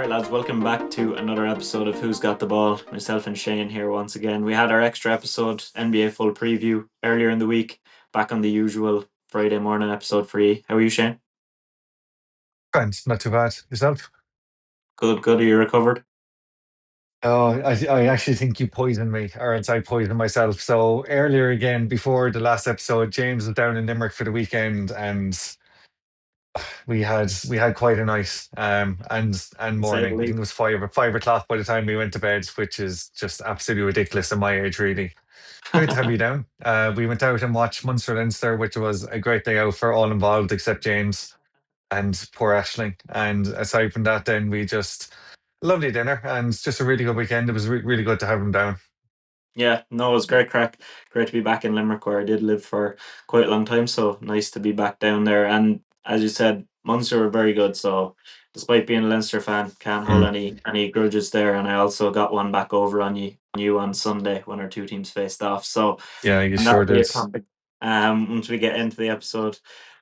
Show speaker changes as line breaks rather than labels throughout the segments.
right, lads, welcome back to another episode of Who's Got the Ball. Myself and Shane here once again. We had our extra episode, NBA full preview, earlier in the week, back on the usual Friday morning episode for you. How are you, Shane?
Grand, not too bad. Yourself?
Good, good. Are you recovered?
Oh, I actually think you poisoned me, or else I poisoned myself. So earlier again, before the last episode, James was down in Limerick for the weekend, and we had quite a night, and
To say the
morning. I think
least.
it was 5 o'clock by the time we went to bed, which is just absolutely ridiculous at my age, really. Great to have you down. We went out and watched Munster Leinster, which was a great day out for all involved except James and poor Ashling. And aside from that, then we just lovely dinner and just a really good weekend. It was really good to have him down.
Yeah, no, it was great crack. Great to be back in Limerick where I did live for quite a long time. So nice to be back down there. And as you said, Munster were very good. So despite being a Leinster fan, can't hold
Mm.
any grudges there. And I also got one back over on you on Sunday when our two teams faced off. So
Yeah, you
and
sure
that'll be
did.
a topic. Once we get into the episode,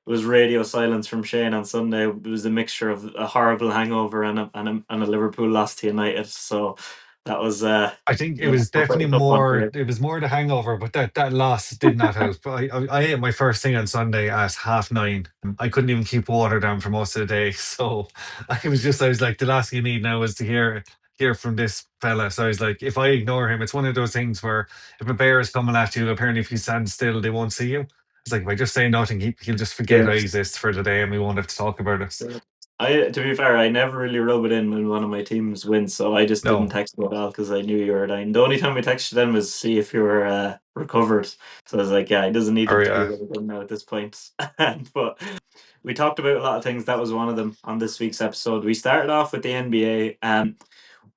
it was radio silence from Shane on Sunday. It was a mixture of a horrible hangover and a Liverpool loss to United. So that was
I think it
yeah,
was
a pretty
definitely
tough one for
more.
you.
It was more the hangover, but that loss did not help. I ate my first thing on Sunday at 9:30. I couldn't even keep water down for most of the day, so I was like, the last thing you need now is to hear from this fella. So I was like, if I ignore him, it's one of those things where if a bear is coming at you, apparently if you stand still, they won't see you. It's like if I just say nothing, he'll just forget
Yeah.
I exist for the day, and we won't have to talk about it.
So to be fair, I never really rub it in when one of my teams wins, so I just didn't
No,
text you at all because I knew you were dying. The only time I texted them was see if you were recovered. So I was like, yeah, he doesn't need
or
it to be really done now at this point. But we talked about a lot of things. That was one of them on this week's episode. We started off with the NBA.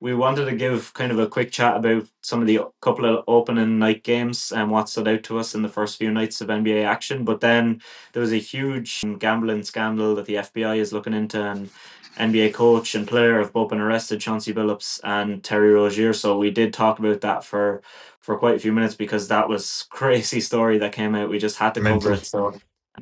We wanted to give kind of a quick chat about some of the couple of opening night games and what stood out to us in the first few nights of NBA action. But then there was a huge gambling scandal that the FBI is looking into, and NBA coach and player have both been arrested, Chauncey Billups and Terry Rozier. So we did talk about that for quite a few minutes because that was crazy story that came out. We just had to cover
mental.
it. So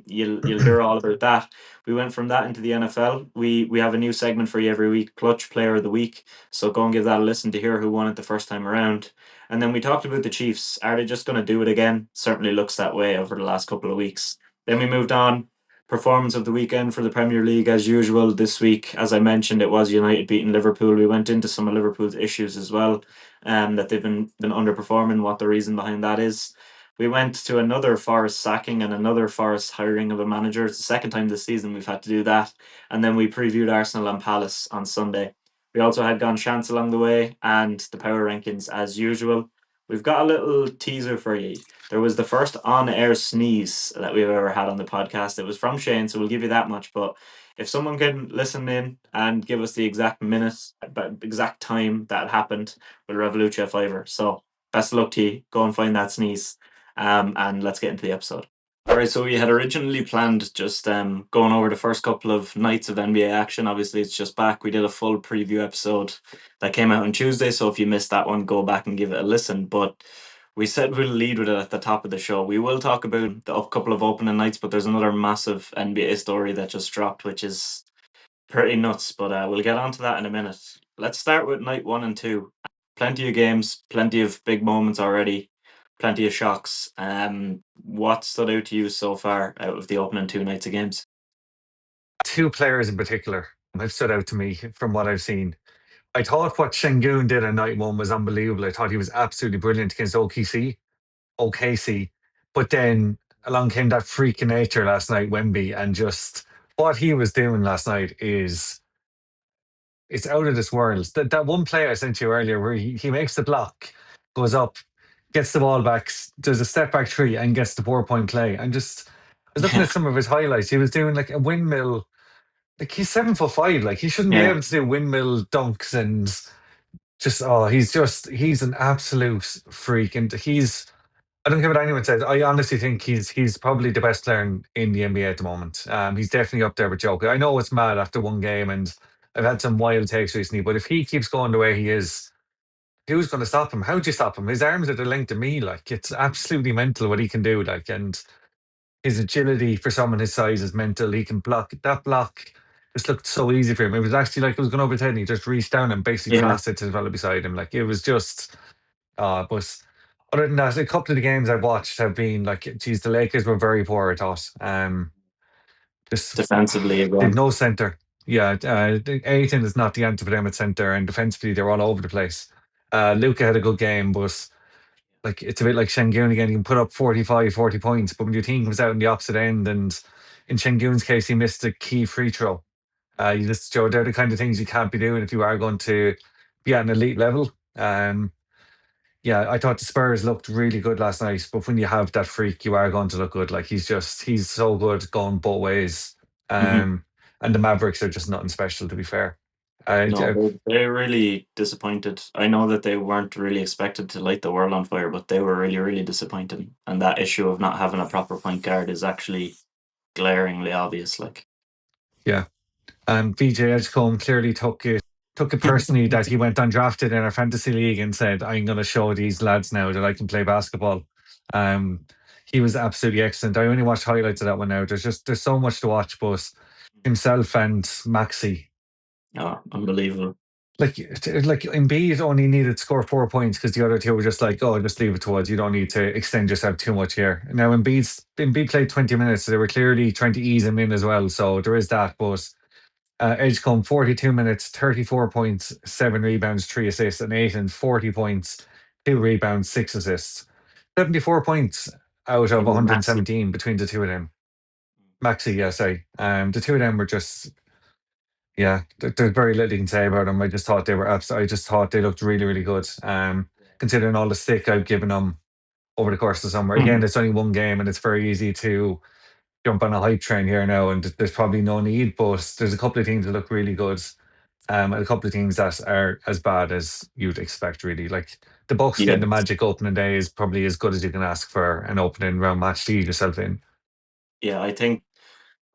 you'll hear all about that. We went from that into the NFL. We have a new segment for you every week, Clutch Player of the Week. So go and give that a listen to hear who won it the first time around. And then we talked about the Chiefs. Are they just going to do it again? Certainly looks that way over the last couple of weeks. Then we moved on. Performance of the weekend for the Premier League as usual this week. As I mentioned, it was United beating Liverpool. We went into some of Liverpool's issues as well, that they've been underperforming. What the reason behind that is. We went to another Forest sacking and another Forest hiring of a manager. It's the second time this season we've had to do that. And then we previewed Arsenal and Palace on Sunday. We also had Gan Seans along the way and the power rankings as usual. We've got a little teaser for you. There was the first on-air sneeze that we've ever had on the podcast. It was from Shane, so we'll give you that much. But if someone can listen in and give us the exact minute, exact time that happened, we'll revolute you a fiver. So best of luck to you. Go and find that sneeze. And let's get into the episode. All right, so we had originally planned just going over the first couple of nights of NBA action. Obviously, it's just back. We did a full preview episode that came out on Tuesday, so if you missed that one, go back and give it a listen. But we said we'll lead with it at the top of the show. We will talk about the couple of opening nights, but there's another massive NBA story that just dropped, which is pretty nuts. But we'll get onto that in a minute. Let's start with night 1 and 2. Plenty of games, plenty of big moments already, plenty of shocks. What stood out to you so far out of the opening 2 nights of games?
Two players in particular have stood out to me from what I've seen. I thought what Shengun did on night one was unbelievable. I thought he was absolutely brilliant against OKC. But then along came that freak of nature last night, Wemby, and just what he was doing last night is it's out of this world. That one play I sent you earlier where he makes the block, goes up, gets the ball back, does a step back three and gets the 4 point play. I was looking
Yeah,
at some of his highlights. He was doing like a windmill. Like he's 7'5". Like he shouldn't be
yeah,
able to do windmill dunks and he's an absolute freak. And I don't care what anyone says. I honestly think he's probably the best player in the NBA at the moment. He's definitely up there with Joker. I know it's mad after one game, and I've had some wild takes recently. But if he keeps going the way he is, who's going to stop him? How'd you stop him? His arms are the length of me. Like it's absolutely mental what he can do. Like and his agility for someone his size is mental. He can block that block. Just looked so easy for him. It was actually like it was going over his head and he just reached down and basically
Yeah,
passed it to the fellow beside him. Like it was just but other than that, a couple of the games I've watched have been like, geez, the Lakers were very poor, I thought. Just
defensively
they've
again.
no centre. Yeah, Aiton is not the answer for them at centre, and defensively they're all over the place. Luca had a good game, but like it's a bit like Şengün again. He can put up 45, 40 points, but when your team comes out on the opposite end, and in Şengün's case, he missed a key free throw. You just, Joe, they're the kind of things you can't be doing if you are going to be at an elite level. Yeah, I thought the Spurs looked really good last night, but when you have that freak, you are going to look good. Like he's so good going both ways.
Hmm.
Um, and the Mavericks are just nothing special, to be fair. I,
No, they're really disappointed. I know that they weren't really expected to light the world on fire, but they were really, really disappointed. And that issue of not having a proper point guard is actually glaringly obvious. Like,
yeah. VJ Edgecombe clearly took it personally that he went undrafted in our fantasy league and said, "I'm going to show these lads now that I can play basketball." Um, he was absolutely excellent. I only watched highlights of that one now. There's so much to watch, but himself and Maxi.
oh, unbelievable.
Like Embiid only needed to score 4 points because the other two were just like, oh, just leave it to us. You don't need to extend yourself too much here. Now Embiid played 20 minutes, so they were clearly trying to ease him in as well. So there is that. But Edgecombe 42 minutes, 34 points, 7 rebounds, 3 assists, and Aiton 40 points, 2 rebounds, 6 assists. 74 points out of
It was massive.
117 between the two of them. Maxi, yeah, sorry. The two of them were just, yeah, there's very little you can say about them. I just thought they were I just thought they looked really, really good. Considering all the stick I've given them over the course of the summer. Again, it's only one game and it's very easy to jump on a hype train here now, and there's probably no need, but there's a couple of teams that look really good. And a couple of teams that are as bad as you'd expect, really. Like the Bucks
Yeah,
getting the Magic opening day is probably as good as you can ask for an opening round match to ease yourself in.
yeah. I think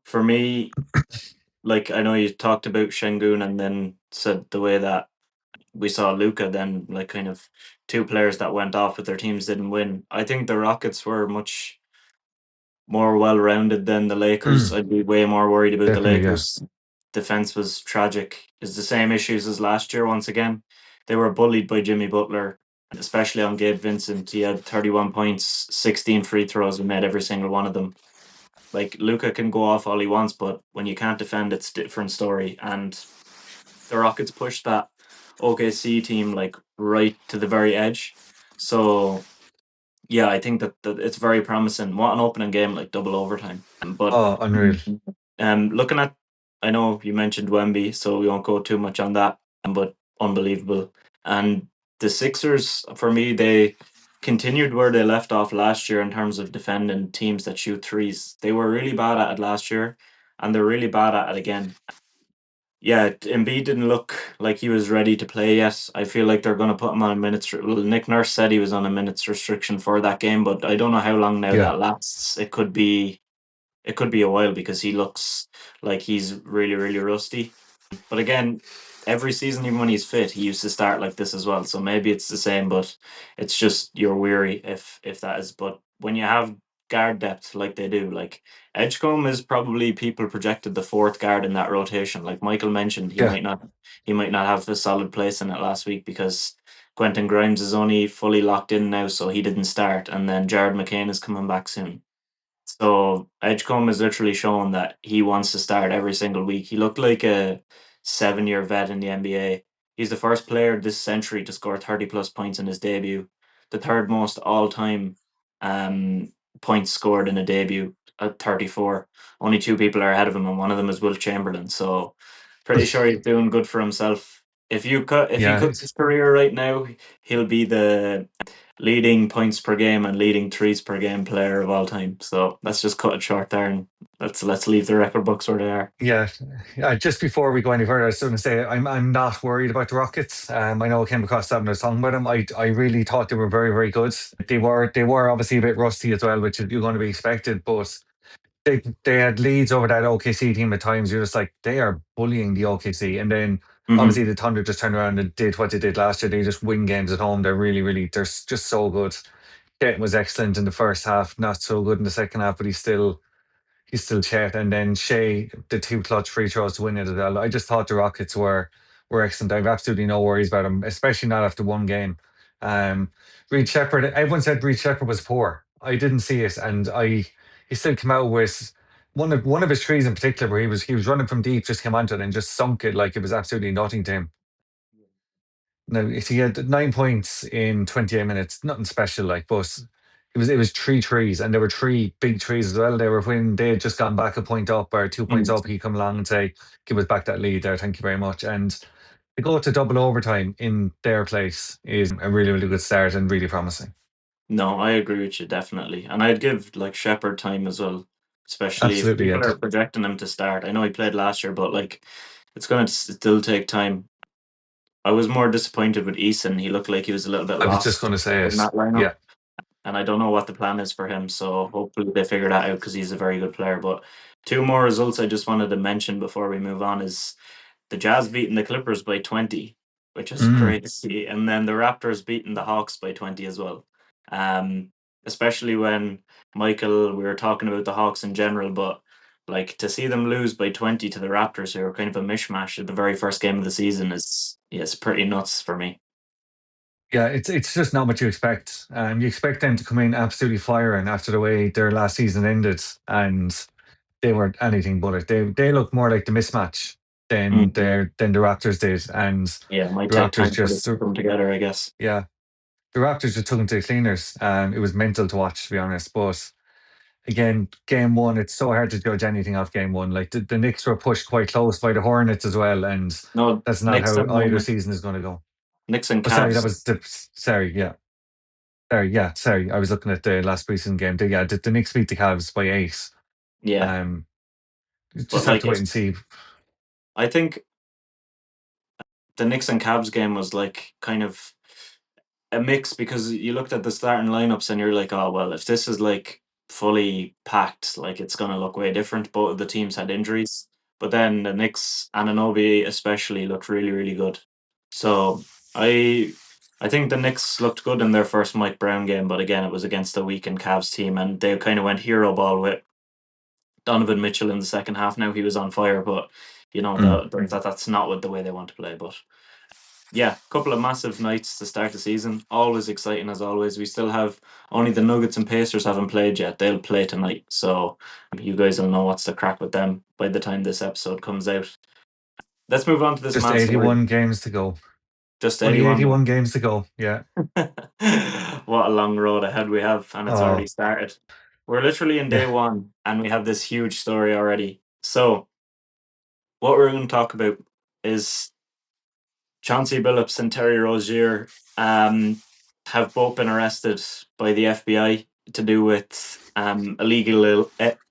for me, like I know you talked about Şengün and then said the way that we saw Luca then like kind of two players that went off but their teams didn't win. I think the Rockets were much more well rounded than the Lakers.
Mm,
I'd be way more worried about the
definitely, yeah.
Lakers. Defense was tragic. It's the same issues as last year once again. They were bullied by Jimmy Butler, especially on Gabe Vincent. He had 31 points, 16 free throws and made every single one of them. Like Luca can go off all he wants, but when you can't defend, it's a different story. And the Rockets pushed that OKC team like right to the very edge. So yeah, I think that it's very promising. What an opening game, like double overtime. But
Oh, unreal.
looking at, I know you mentioned Wemby, so we won't go too much on that. But unbelievable. And the Sixers, for me, they continued where they left off last year in terms of defending teams that shoot threes. They were really bad at it last year, and they're really bad at it again. Yeah, Embiid didn't look like he was ready to play yet. I feel like they're going to put him on a minutes. Well, Nick Nurse said he was on a minutes restriction for that game, but I don't know how long now
Yeah.
that lasts. It could be a while because he looks like he's really, really rusty. But again, every season, even when he's fit, he used to start like this as well. So maybe it's the same, but it's just you're weary if that is. But when you have guard depth like they do, like Edgecombe is probably people projected the fourth guard in that rotation. Like Michael mentioned, he
Yeah.
might not he might not have a solid place in it last week because Quentin Grimes is only fully locked in now, so he didn't start, and then Jared McCain is coming back soon. So Edgecombe is literally showing that he wants to start every single week. He looked like a 7-year vet in the NBA. He's the first player this century to score 30 plus points in his debut, the third most all time um, points scored in a debut at 34. Only two people are ahead of him, and one of them is Will Chamberlain. So pretty sure he's doing good for himself. If he
Yeah.
cuts his career right now, he'll be the leading points per game and leading threes per game player of all time. So let's just cut it short there and let's leave the record books where they are.
Yeah, just before we go any further, I was going to say I'm not worried about the Rockets. I know I came across that when I was talking about them. I really thought they were very, very good. They were obviously a bit rusty as well, which you're going to be expected. But they had leads over that OKC team at times. You're just like they are bullying the OKC, and then
Hmm.
obviously the Thunder just turned around and did what they did last year. They just win games at home. They're really, really just so good. Kate was excellent in the first half, not so good in the second half, but he's still chat. And then Shea, the two clutch free throws to win it as well. I just thought the Rockets were excellent. I've absolutely no worries about them, especially not after one game. Um, Reed Shepherd, everyone said Reed Shepherd was poor. I didn't see it, and he still came out with one of his trees in particular where he was running from deep, just came onto it and just sunk it like it was absolutely nothing to him. Now, if he had 9 points in 28 minutes, nothing special, like, but it was three trees, and there were three big trees as well. They were when they had just gotten back a point up or 2 points
Mm.
up. He'd come along and say, "Give us back that lead there, thank you very much." And to go to double overtime in their place is a really, really good start and really promising.
No, I agree with you definitely, and I'd give like Shepherd time as well, especially if
Absolutely,
people
yeah.
are projecting him to start. I know he played last year, but like it's going to still take time. I was more disappointed with Eason. He looked like he was a little bit
I was just
lost
going to say
in
it.
that lineup,
Yeah.
and I don't know what the plan is for him. So hopefully they figure that out because he's a very good player. But two more results I just wanted to mention before we move on is the Jazz beating the Clippers by 20, which is
Mm.
crazy, and then the Raptors beating the Hawks by 20 as well. Um, Especially when Michael, we were talking about the Hawks in general, but like to see them lose by 20 to the Raptors, who are kind of a mishmash at the very first game of the season, is yes, pretty nuts for me.
Yeah, it's just not what you expect. You expect them to come in absolutely firing after the way their last season ended, and they were anything but it. They look more like the mismatch
Mm.
than the Raptors did, and
Yeah, it might
the
take
Raptors
time for
just
this to come together, I guess.
yeah, the Raptors just took them to the cleaners. It was mental to watch, to be honest. But again, game one, it's so hard to judge anything off game one. Like the Knicks were pushed quite close by the Hornets as well, and
No,
that's not
Knicks
how either
and
season is going to go.
Knicks and
Oh, sorry, that
Cavs.
was the sorry, yeah. Sorry, yeah, sorry. I was looking at the last preseason game. Yeah, the Knicks beat the Cavs by 8.
Yeah,
Um, you
but
just have
like
to
if
wait and see.
I think the Knicks and Cavs game was like kind of a mix because you looked at the starting lineups and you're like, oh well, if this is like fully packed, like it's gonna look way different. Both of the teams had injuries, but then the Knicks, Ananobi especially, looked really really good. So I I think the Knicks looked good in their first Mike Brown game, but again it was against a weakened Cavs team, and they kind of went hero ball with Donovan Mitchell in the second half. Now he was on fire, but you know
Mm.
that's not what the way they want to play. But yeah, couple of massive nights to start the season. Always exciting as always. We still have only the Nuggets and Pacers haven't played yet. They'll play tonight, so you guys will know what's the crack with them by the time this episode comes out. Let's move on to this
Just
mad story.
81 games to go.
Just
Only
81.
81 games to go. Yeah.
What a long road ahead we have, and it's already
Oh,
started. We're literally in day
yeah.
one, and we have this huge story already. So, what we're going to talk about is Chauncey Billups and Terry Rozier have both been arrested by the FBI to do with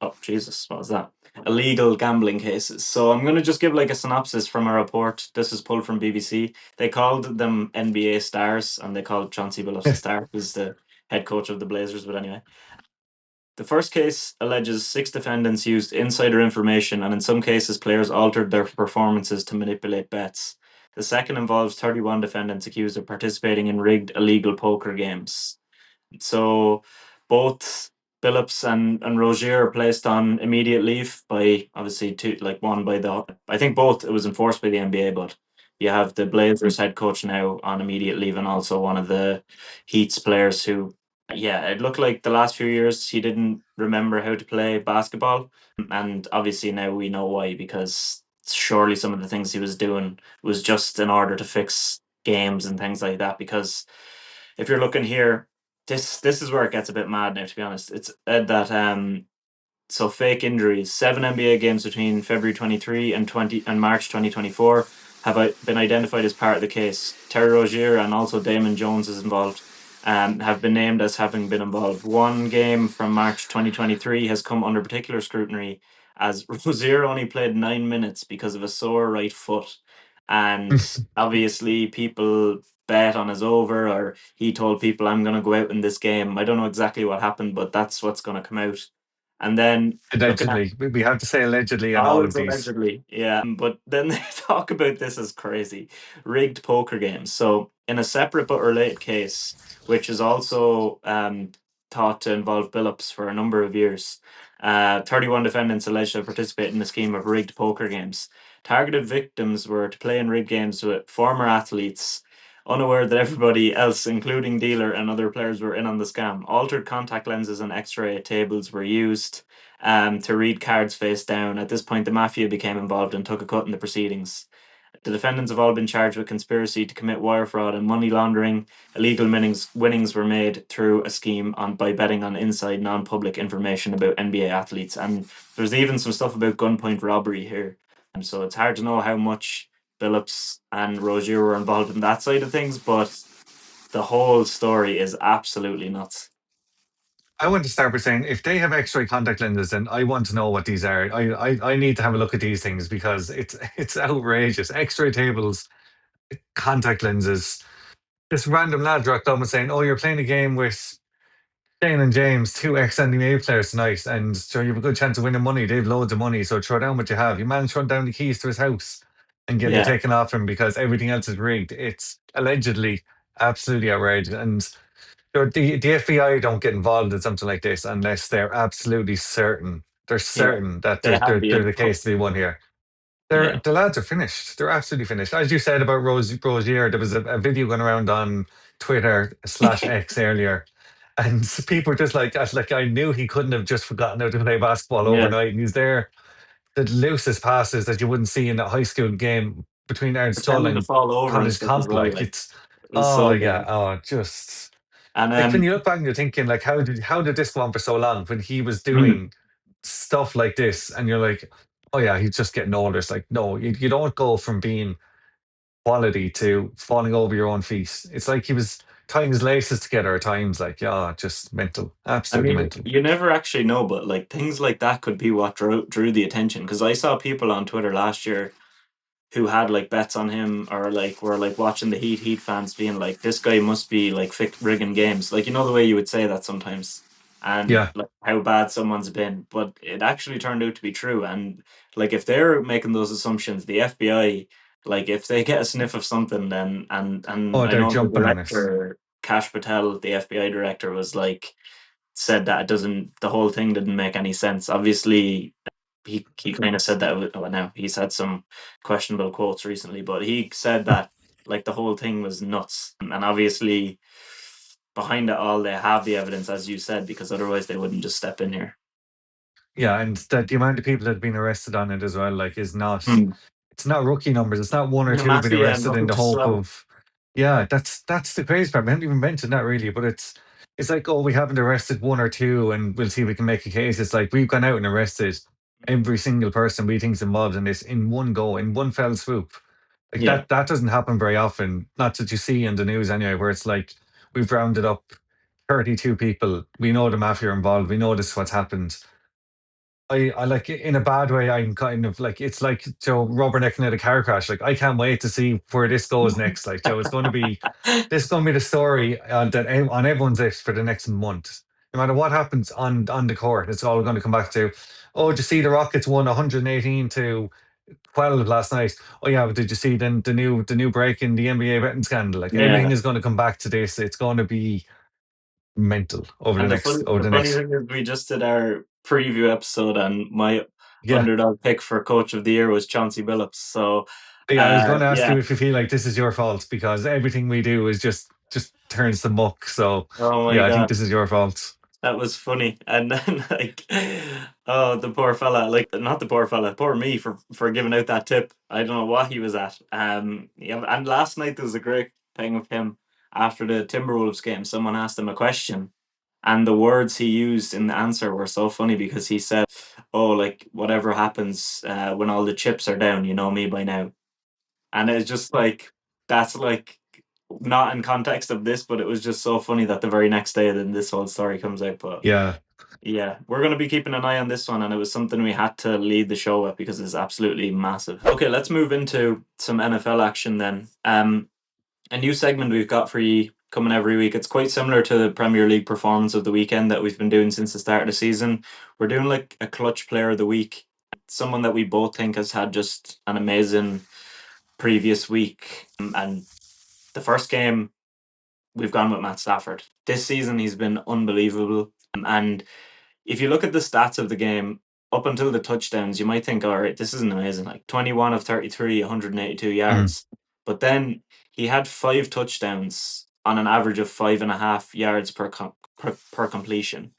oh Jesus, what was that? Illegal gambling cases. So I'm going to just give like a synopsis from a report. This is pulled from BBC. They called them NBA stars, and they called Chauncey Billups a star, who's the head coach of the Blazers. But anyway, the first case alleges six defendants used insider information, and in some cases, players altered their performances to manipulate bets. The second involves 31 defendants accused of participating in rigged illegal poker games. So both Billups and Rozier are placed on immediate leave by obviously two, like one by the, I think both it was enforced by the NBA, but you have the Blazers head coach now on immediate leave, and also one of the Heat's players who, yeah, it looked like the last few years he didn't remember how to play basketball, and obviously now we know why, because surely some of the things he was doing was just in order to fix games and things like that. Because if you're looking here, this is where it gets a bit mad now. To be honest, it's that so fake injuries. 7 NBA games between February 23 and March 2024 have been identified as part of the case. Terry Rozier and also Damon Jones is involved. Have been named as having been involved. One game from March 2023 has come under particular scrutiny as Rozier only played 9 minutes because of a sore right foot. And obviously, people bet on his over, or he told people, I'm going to go out in this game. I don't know exactly what happened, but that's what's going to come out. And then looking at
Allegedly. We have to say allegedly on all
always
of these.
allegedly, yeah. But then they talk about this as crazy rigged poker games. So in a separate but related case, which is also thought to involve Billups for a number of years. 31 defendants alleged to have participated in a scheme of rigged poker games. Targeted victims were to play in rigged games with former athletes, unaware that everybody else, including dealer and other players, were in on the scam. Altered contact lenses and X-ray tables were used to read cards face down. At this point, the mafia became involved and took a cut in the proceedings. The defendants have all been charged with conspiracy to commit wire fraud and money laundering. Illegal winnings were made through a scheme by betting on inside non-public information about NBA athletes. And there's even some stuff about gunpoint robbery here. So it's hard to know how much Billups and Rozier were involved in that side of things, but the whole story is absolutely nuts.
I want to start by saying if they have X-ray contact lenses, then I want to know what these are. I need to have a look at these things because it's outrageous. X-ray tables, contact lenses. This random lad rocked up and saying, "Oh, you're playing a game with Shane and James, two ex-NBA players tonight, and so you have a good chance of winning money. They have loads of money, so throw down what you have." You man throw down the keys to his house and get it
Yeah,
taken off him because everything else is rigged. It's allegedly absolutely outrageous. And the FBI don't get involved in something like this unless they're absolutely certain. They're
yeah.
certain that
They have the
there's a
info.
case to be won here.
Yeah.
The lads are finished. They're absolutely finished. As you said about Rozier, there was a video going around on Twitter/X earlier, and people just like I knew he couldn't have just forgotten how to play basketball
Yeah.
overnight, and he's there. The loosest passes that you wouldn't see in a high school game between Ard Skull
Pretending to
and
fall over and
College
stuff as
Comp,
well.
like
Like,
it's
it was
oh
so
yeah,
bad.
oh just
And
like when you look back and you're thinking like how did this go on for so long when he was doing stuff like this and you're like, oh yeah, he's just getting older. It's like no, you don't go from being quality to falling over your own feet. It's like he was tying his laces together at times, like yeah, just mental,
I
absolutely
mean,
mental.
you never actually know, but like things like that could be what drew the attention. Because I saw people on Twitter last year who had like bets on him or like were like watching the Heat fans being like, this guy must be like rigging games. Like, you know, the way you would say that sometimes and
Yeah.
like how bad someone's been. But it actually turned out to be true. And like, if they're making those assumptions, the FBI, like, if they get a sniff of something, then, and
Oh,
I
they're
know the
jumping on it.
director, Kash Patel, the FBI director, was like, said that the whole thing didn't make any sense. Obviously, he kind of said that. Well, now he's had some questionable quotes recently, but he said that like the whole thing was nuts, and obviously behind it all they have the evidence, as you said, because otherwise they wouldn't just step in here.
Yeah, and that the amount of people that have been arrested on it as well, like, is not.
Hmm.
It's not rookie numbers. It's not one or
The
two being
mafia
arrested in the
involved as
hope
well.
of. Yeah, that's the crazy part. We haven't even mentioned that really, but it's like, oh, we haven't arrested one or two, and we'll see if we can make a case. It's like we've gone out and arrested every single person we think's involved in this in one go, in one fell swoop. Like
Yeah,
that doesn't happen very often. Not that you see in the news anyway, where it's like we've rounded up 32 people. We know the mafia are involved. We know this is what's happened. I like in a bad way. I'm kind of like it's like Joe rubbernecking at a car crash. Like I can't wait to see where this goes next. Like Joe, it's going to be this is going to be the story on everyone's lips for the next month. No matter what happens on the court, it's all going to come back to. Oh, did you see the Rockets won 118 to 12 last night? Oh yeah, but did you see then the new break in the NBA betting scandal? Like everything
yeah.
is going to come back to this. It's going to be mental
And
over
the
the
funny
next.
thing is, we just did our preview episode, and my
Yeah.
underdog pick for coach of the year was Chauncey Billups. So,
Yeah, I was going to ask
yeah.
you if you feel like this is your fault because everything we do is just turns to muck. So
Oh my
yeah, I think
god,
this is your fault.
that was funny. And then like, oh, the poor fella, like not the poor fella, poor me for giving out that tip. I don't know what he was at. Yeah, and last night there was a great thing with him after the Timberwolves game. Someone asked him a question, and the words he used in the answer were so funny because he said, "Oh, like whatever happens when all the chips are down, you know me by now." And it's just like that's like not in context of this, but it was just so funny that the very next day then this whole story comes out. But
Yeah,
yeah, we're gonna be keeping an eye on this one, and it was something we had to lead the show with because it's absolutely massive. Okay, let's move into some NFL action then. A new segment we've got for you coming every week. It's quite similar to the Premier League performance of the weekend that we've been doing since the start of the season. We're doing like a clutch player of the week, someone that we both think has had just an amazing previous week. And the first game we've gone with Matt Stafford. This season, he's been unbelievable. And if you look at the stats of the game, up until the touchdowns, you might think, all right, this isn't amazing. Like 21 of 33, 182
Mm.
yards. But then he had 5 touchdowns on an average of 5.5 yards per completion.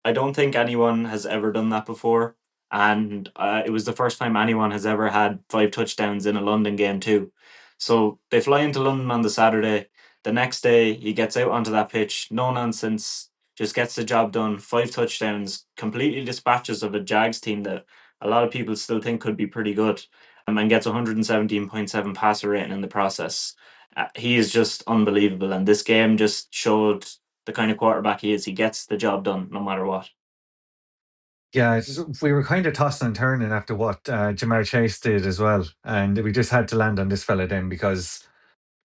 I don't think anyone has ever done that before. And it was the first time anyone has ever had 5 touchdowns in a London game, too. So they fly into London on the Saturday. The next day, he gets out onto that pitch, no nonsense, just gets the job done. 5 touchdowns, completely dispatches of a Jags team that a lot of people still think could be pretty good, and gets 117.7 passer rating in the process. He is just unbelievable. And this game just showed the kind of quarterback he is. He gets the job done no matter what.
Yeah, we were kind of tossing and turning after what Jamar Chase did as well, and we just had to land on this fella then because,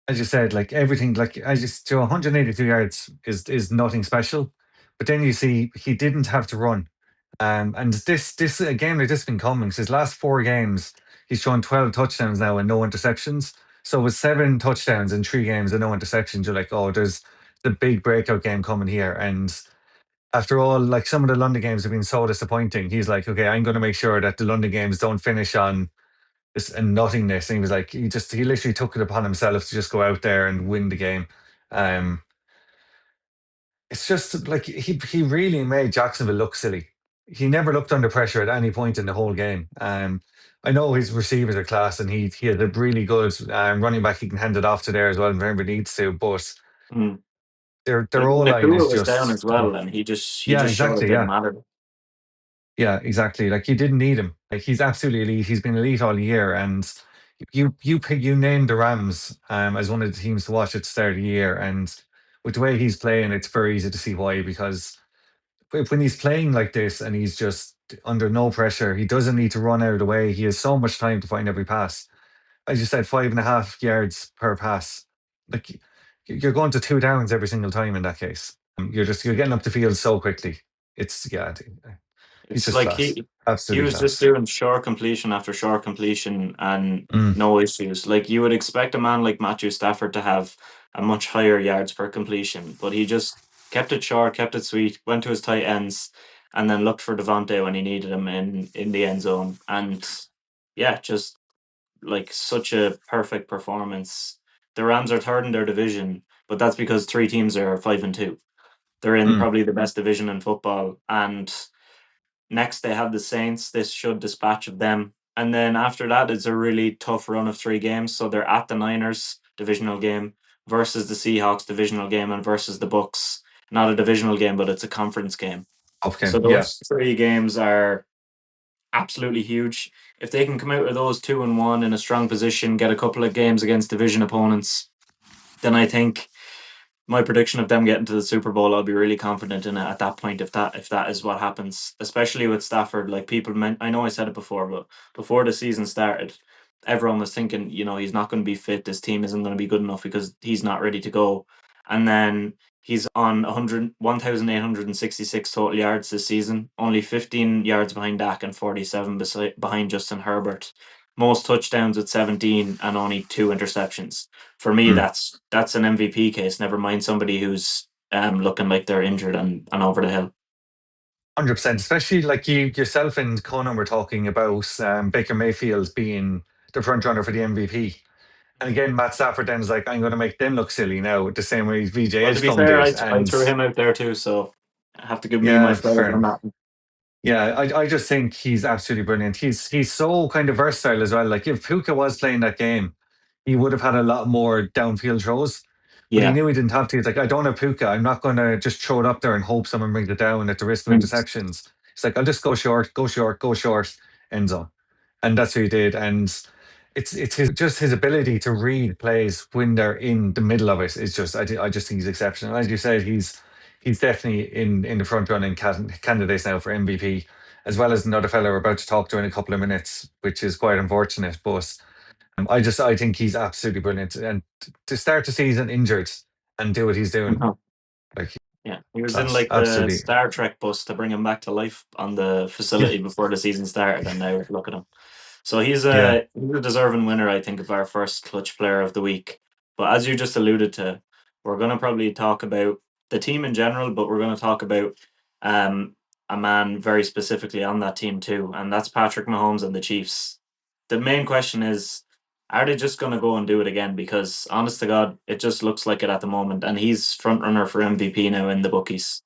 as you said, like everything, like I just to 182 yards is nothing special, but then you see he didn't have to run, and this again it just been coming. His last 4 games, he's shown 12 touchdowns now and no interceptions. So with 7 touchdowns in 3 games and no interceptions, you're like, oh, there's the big breakout game coming here, and after all, like some of the London games have been so disappointing. He's like, okay, I'm going to make sure that the London games don't finish on this and nothingness. And he was like, he literally took it upon himself to just go out there and win the game. Um, it's just like he really made Jacksonville look silly. He never looked under pressure at any point in the whole game. I know his receivers are class, and he had a really good running back. He can hand it off to there as well whenever he needs to. But
Mm.
their
Like
O line
Nakua
is
was down as
just
well, and he
yeah,
just showed it
exactly,
didn't
yeah.
matter.
Yeah, exactly. Like you didn't need him. Like he's absolutely elite. He's been elite all year, and you named the Rams as one of the teams to watch at the start of the year, and with the way he's playing, it's very easy to see why. Because when he's playing like this and he's just under no pressure, he doesn't need to run out of the way. He has so much time to find every pass. As you said, 5.5 yards per pass. Like you're going to 2 downs every single time in that case. You're getting up the field so quickly. It's yeah. He's
It's
just
like
class.
he
Absolutely
was just
class.
doing short completion after short completion and
Mm,
no issues. Like you would expect a man like Matthew Stafford to have a much higher yards per completion, but he just kept it short, kept it sweet, went to his tight ends, and then looked for Devontae when he needed him in the end zone. And yeah, just like such a perfect performance. The Rams are third in their division, but that's because 3 teams are 5-2. They're in
mm.
probably the best division in football, and next, they have the Saints. This should dispatch of them. And then after that, it's a really tough run of 3 games. So they're at the Niners divisional game versus the Seahawks divisional game and versus the Bucks. Not a divisional game, but it's a conference game.
Okay.
So
Yeah.
those 3 games are absolutely huge. If they can come out of those 2-1 in a strong position, get a couple of games against division opponents, then I think my prediction of them getting to the Super Bowl, I'll be really confident in it at that point if that is what happens, especially with Stafford. Like people meant, I know I said it before, but before the season started, everyone was thinking, he's not going to be fit. This team isn't going to be good enough because he's not ready to go. And then he's on 1,866 total yards this season, only 15 yards behind Dak and 47 behind Justin Herbert. Most touchdowns with 17 and only 2 interceptions. For me,
Mm.
that's an MVP case. Never mind somebody who's looking like they're injured and over the hill.
100%. Especially like you yourself and Conan were talking about Baker Mayfield being the front runner for the MVP. And again, Matt Stafford then is like, I'm going to make them look silly now, the same way VJ
Well, to be
Edgecombe
fair,
did.
I
And
threw him out there too, so I have to give me my
yeah,
flowers on
fair.
that.
Yeah, I just think he's absolutely brilliant. He's so kind of versatile as well. Like if Puka was playing that game, he would have had a lot more downfield throws. But he
Yeah.
knew he didn't have to. He's like, I don't have Puka. I'm not going to just throw it up there and hope someone brings it down at the risk of
Mm.
interceptions. It's like, I'll just go short, go short, go short, end zone. And that's what he did. And it's his ability to read plays when they're in the middle of it is just, I just think he's exceptional. As you said, he's definitely in the front running candidates now for MVP, as well as another fellow we're about to talk to in a couple of minutes, which is quite unfortunate. But I think he's absolutely brilliant. And to start the season injured and do what he's doing,
Mhm.
like
Yeah, he was in
class,
like the
absolutely.
Star Trek bus to bring him back to life on the facility before the season started, and now look at him. So
Yeah.
he's a deserving winner, I think, of our first clutch player of the week. But as you just alluded to, we're going to probably talk about the team in general, but we're going to talk about um, a man very specifically on that team too, and that's Patrick Mahomes and the Chiefs. The main question is, are they just going to go and do it again? Because honest to God, it just looks like it at the moment, and he's front runner for MVP now in the bookies.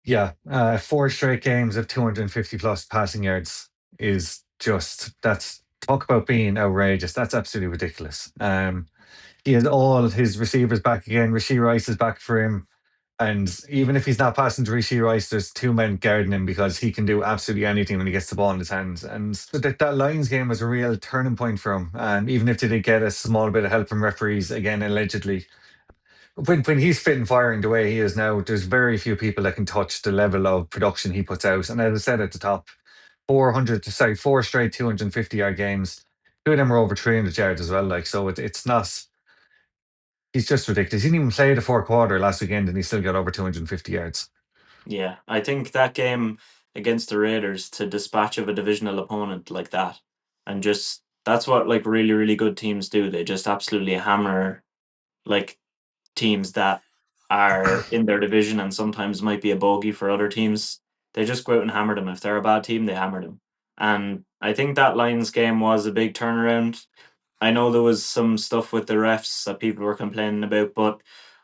Yeah, 4 straight games of 250 plus passing yards is just that's talk about being outrageous. That's absolutely ridiculous. He has all his receivers back again. Rasheed Rice is back for him. And even if he's not passing to Rishi Rice, there's two men guarding him because he can do absolutely anything when he gets the ball in his hands. And so that Lions game was a real turning point for him. And even if they did get a small bit of help from referees, again, allegedly, when he's fit and firing the way he is now, there's very few people that can touch the level of production he puts out. And as I said at the top, 4 straight 250-yard games. Two of them were over 300 yards as well. Like, so it's not. He's just ridiculous. He didn't even play the fourth quarter last weekend, and he still got over 250 yards.
Yeah, I think that game against the Raiders to dispatch of a divisional opponent like that, and just that's what like really really good teams do. They just absolutely hammer like teams that are in their division and sometimes might be a bogey for other teams. They just go out and hammer them. If they're a bad team, they hammer them. And I think that Lions game was a big turnaround. I know there was some stuff with the refs that people were complaining about, but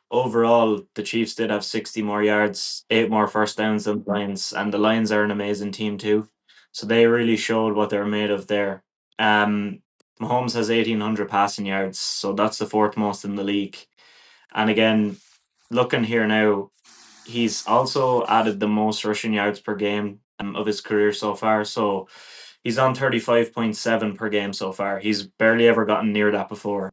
overall, the Chiefs did have 60 more yards, 8 more first downs than the Lions, and the Lions are an amazing team too. So they really showed what they're made of there. Um, Mahomes has 1,800 passing yards, so that's the fourth most in the league. And again, looking here now, he's also added the most rushing yards per game of his career so far. So he's on 35.7 per game so far. He's barely ever gotten near that before.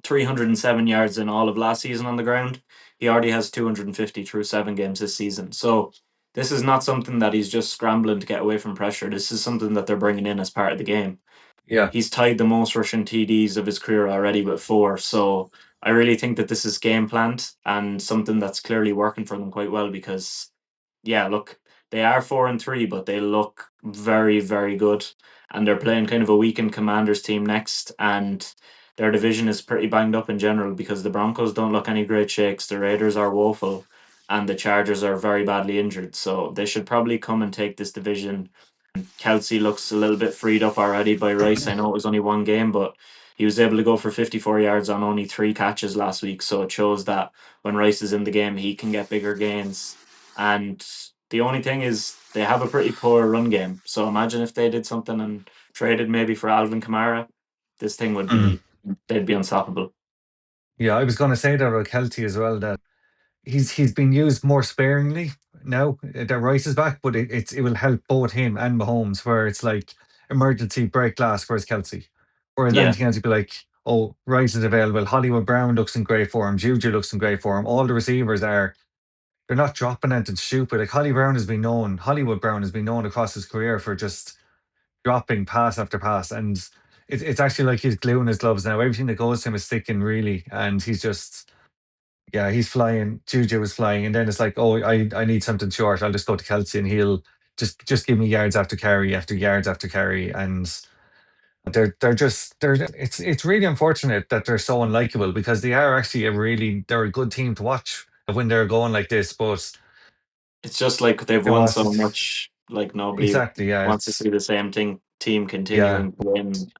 307 yards in all of last season on the ground. He already has 250 through 7 games this season. So this is not something that he's just scrambling to get away from pressure. This is something that they're bringing in as part of the game.
Yeah.
He's tied the most rushing TDs of his career already with 4. So I really think that this is game planned and something that's clearly working for them quite well because yeah, look, they are 4-3, but they look very, very good. And they're playing kind of a weakened Commanders team next, and their division is pretty banged up in general because the Broncos don't look any great shakes, the Raiders are woeful, and the Chargers are very badly injured. So they should probably come and take this division. Kelsey looks a little bit freed up already by Rice. I know it was only 1 game, but he was able to go for 54 yards on only 3 catches last week. So it shows that when Rice is in the game, he can get bigger gains. And the only thing is they have a pretty poor run game. So imagine if they did something and traded maybe for Alvin Kamara, this thing would
Mm.
be they'd be unstoppable.
Yeah, I was going to say that about Kelty as well. That he's been used more sparingly now that Rice is back, but it will help both him and Mahomes. Where it's like emergency break glass. Whereas Kelsey, whereas
Yeah.
anything else, you'd be like, oh, Rice is available. Hollywood Brown looks in great form. Juju looks in great form. All the receivers are. They're not dropping anything stupid. Like Hollywood Brown has been known across his career for just dropping pass after pass, and it's actually like he's gluing his gloves now. Everything that goes to him is sticking really, and he's just yeah, he's flying. Juju is flying, and then it's like, oh, I need something short. I'll just go to Kelsey, and he'll just give me yards after carry after yards after carry, and they're it's really unfortunate that they're so unlikable because they are actually they're a good team to watch when they're going like this, but
It's just like they've
they
won so
lost
much, like nobody
exactly. Yeah,
wants to
it's
see the same team
yeah.
continuing to win.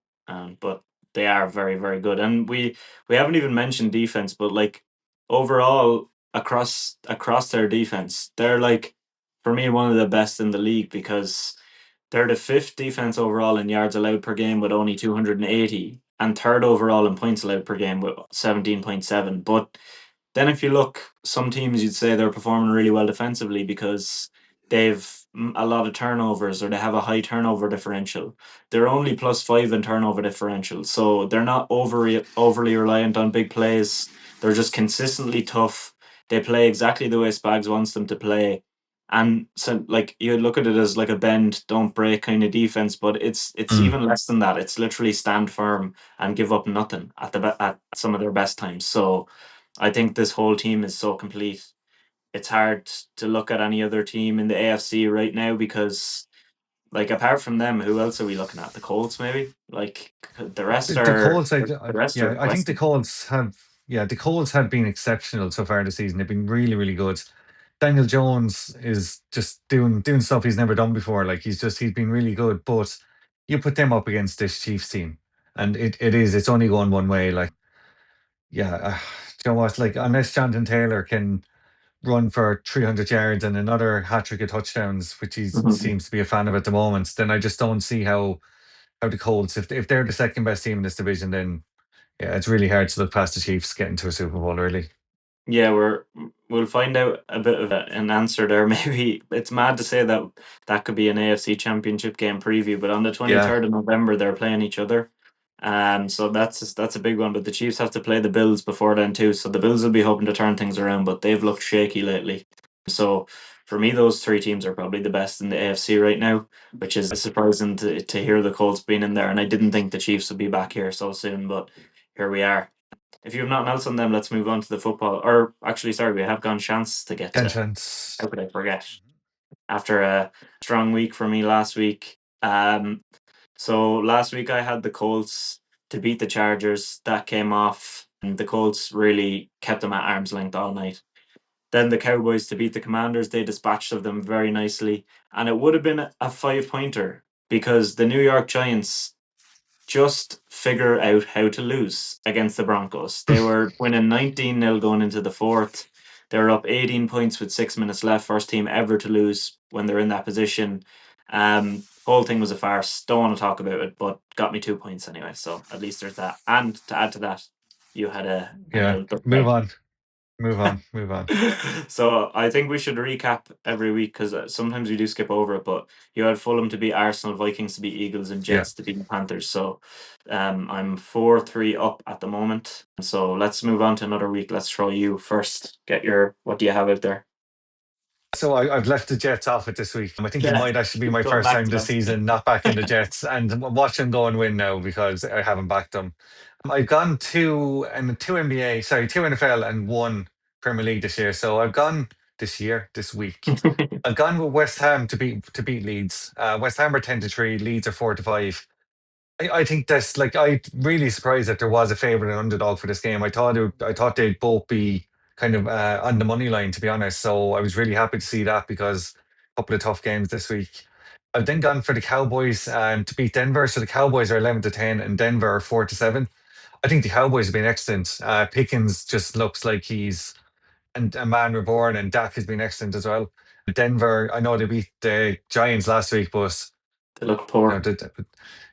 But they are very, very good. And we haven't even mentioned defense, but like overall across their defense, they're like for me one of the best in the league because they're the fifth defense overall in yards allowed per game with only 280 and third overall in points allowed per game with 17.7. But then, if you look, some teams you'd say they're performing really well defensively because they've a lot of turnovers or they have a high turnover differential. They're only +5 in turnover differential, so they're not overly reliant on big plays. They're just consistently tough. They play exactly the way Spags wants them to play. And so, like you look at it as like a bend, don't break kind of defense, but it's
Mm.
even less than that. It's literally stand firm and give up nothing at at some of their best times. So I think this whole team is so complete. It's hard to look at any other team in the AFC right now because, like, apart from them, who else are we looking at? The Colts, maybe. Like the rest
The
are
Colts,
the rest are
yeah, I think the
questionable.
Colts have. yeah, the Colts have been exceptional so far this season. They've been really, really good. Daniel Jones is just doing stuff he's never done before. Like he's been really good. But you put them up against this Chiefs team, and it's only going one way. Like yeah, do you know what? Like unless Jonathan Taylor can run for 300 yards and another hat trick of touchdowns, which he
Mhm.
seems to be a fan of at the moment, then I just don't see how the Colts, if they're the second best team in this division, then yeah, it's really hard to look past the Chiefs getting to a Super Bowl. Really,
Yeah, we'll find out a bit of an answer there. Maybe it's mad to say that that could be an AFC Championship game preview, but on the
yeah,
23rd of November they're playing each other. So that's a big one. But the Chiefs have to play the Bills before then too. So the Bills will be hoping to turn things around, but they've looked shaky lately. So for me, those three teams are probably the best in the AFC right now, which is surprising to hear the Colts being in there. And I didn't think the Chiefs would be back here so soon, but here we are. If you have nothing else on them, let's move on to the football. Or actually, sorry, we have Gan Seans to get
Gan
to.
Seans.
How could I forget? After a strong week for me last week. So last week I had the Colts to beat the Chargers. That came off, and the Colts really kept them at arm's length all night. Then the Cowboys to beat the Commanders. They dispatched of them very nicely, and it would have been a 5 pointer because the New York Giants just figure out how to lose against the Broncos. They were winning 19-0 going into the fourth. They were up 18 points with 6 minutes left. First team ever to lose when they're in that position. Whole thing was a farce. Don't want to talk about it, but got me 2 points anyway. So at least there's that. And to add to that, you had a
Yeah,
nil done
move
leg.
on, move on, move on.
So I think we should recap every week because sometimes we do skip over it. But you had Fulham to beat Arsenal, Vikings to beat Eagles, and
Yeah.
Jets to beat the Panthers. So I'm 4-3 up at the moment. So let's move on to another week. Let's throw you first. Get your what do you have out there?
So I've left the Jets off it this week. I think it
Yeah,
might actually be
keep
my
going
first
back
time
to
this
that.
season not backing the Jets, and I'm watching go and win now because I haven't backed them. I've gone two NBA, sorry, two NFL and one Premier League this year. So I've gone this week. I've gone with West Ham to beat Leeds. West Ham are 10-3, Leeds are 4-5. I think that's like I really surprised that there was a favourite and underdog for this game. I thought they'd both be kind of on the money line, to be honest. So I was really happy to see that because a couple of tough games this week. I've then gone for the Cowboys to beat Denver. So the Cowboys are 11-10 and Denver are 4-7. I think the Cowboys have been excellent. Pickens just looks like he's and a man reborn, and Dak has been excellent as well. Denver, I know they beat the Giants last week, but
They look
no,
poor.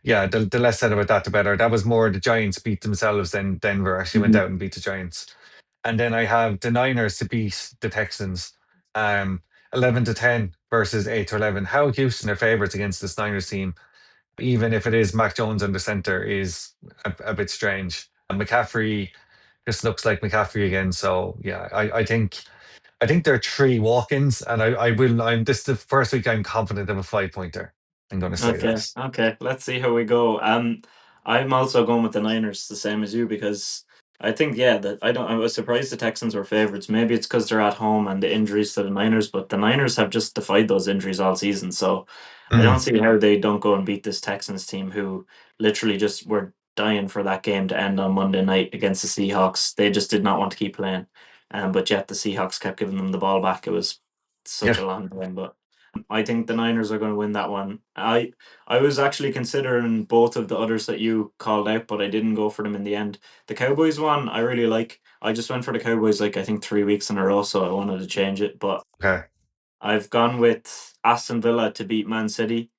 yeah, the less said about that, the better. That was more the Giants beat themselves than Denver actually went
Mhm.
out and beat the Giants. And then I have the Niners to beat the Texans, 11-10 versus 8-11. How Houston are favourites against this Niners team, even if it is Mac Jones under center, is a bit strange. And McCaffrey just looks like McCaffrey again. So yeah, I think there are three walk-ins, and I will. I'm this is the first week I'm confident of a 5 pointer. I'm going to say
Okay,
that.
okay. Let's see how we go. I'm also going with the Niners, the same as you, because I think yeah that I don't. I was surprised the Texans were favorites. Maybe it's because they're at home and the injuries to the Niners, but the Niners have just defied those injuries all season. So I don't
Mm,
see how they don't go and beat this Texans team, who literally just were dying for that game to end on Monday night against the Seahawks. They just did not want to keep playing, but yet the Seahawks kept giving them the ball back. It was such
yeah.
a long time, but. I think the Niners are going to win that one. I was actually considering both of the others that you called out, but I didn't go for them in the end. The Cowboys one I really like. I just went for the Cowboys like I think 3 weeks in a row, so I wanted to change it. But
Okay.
I've gone with Aston Villa to beat Man City.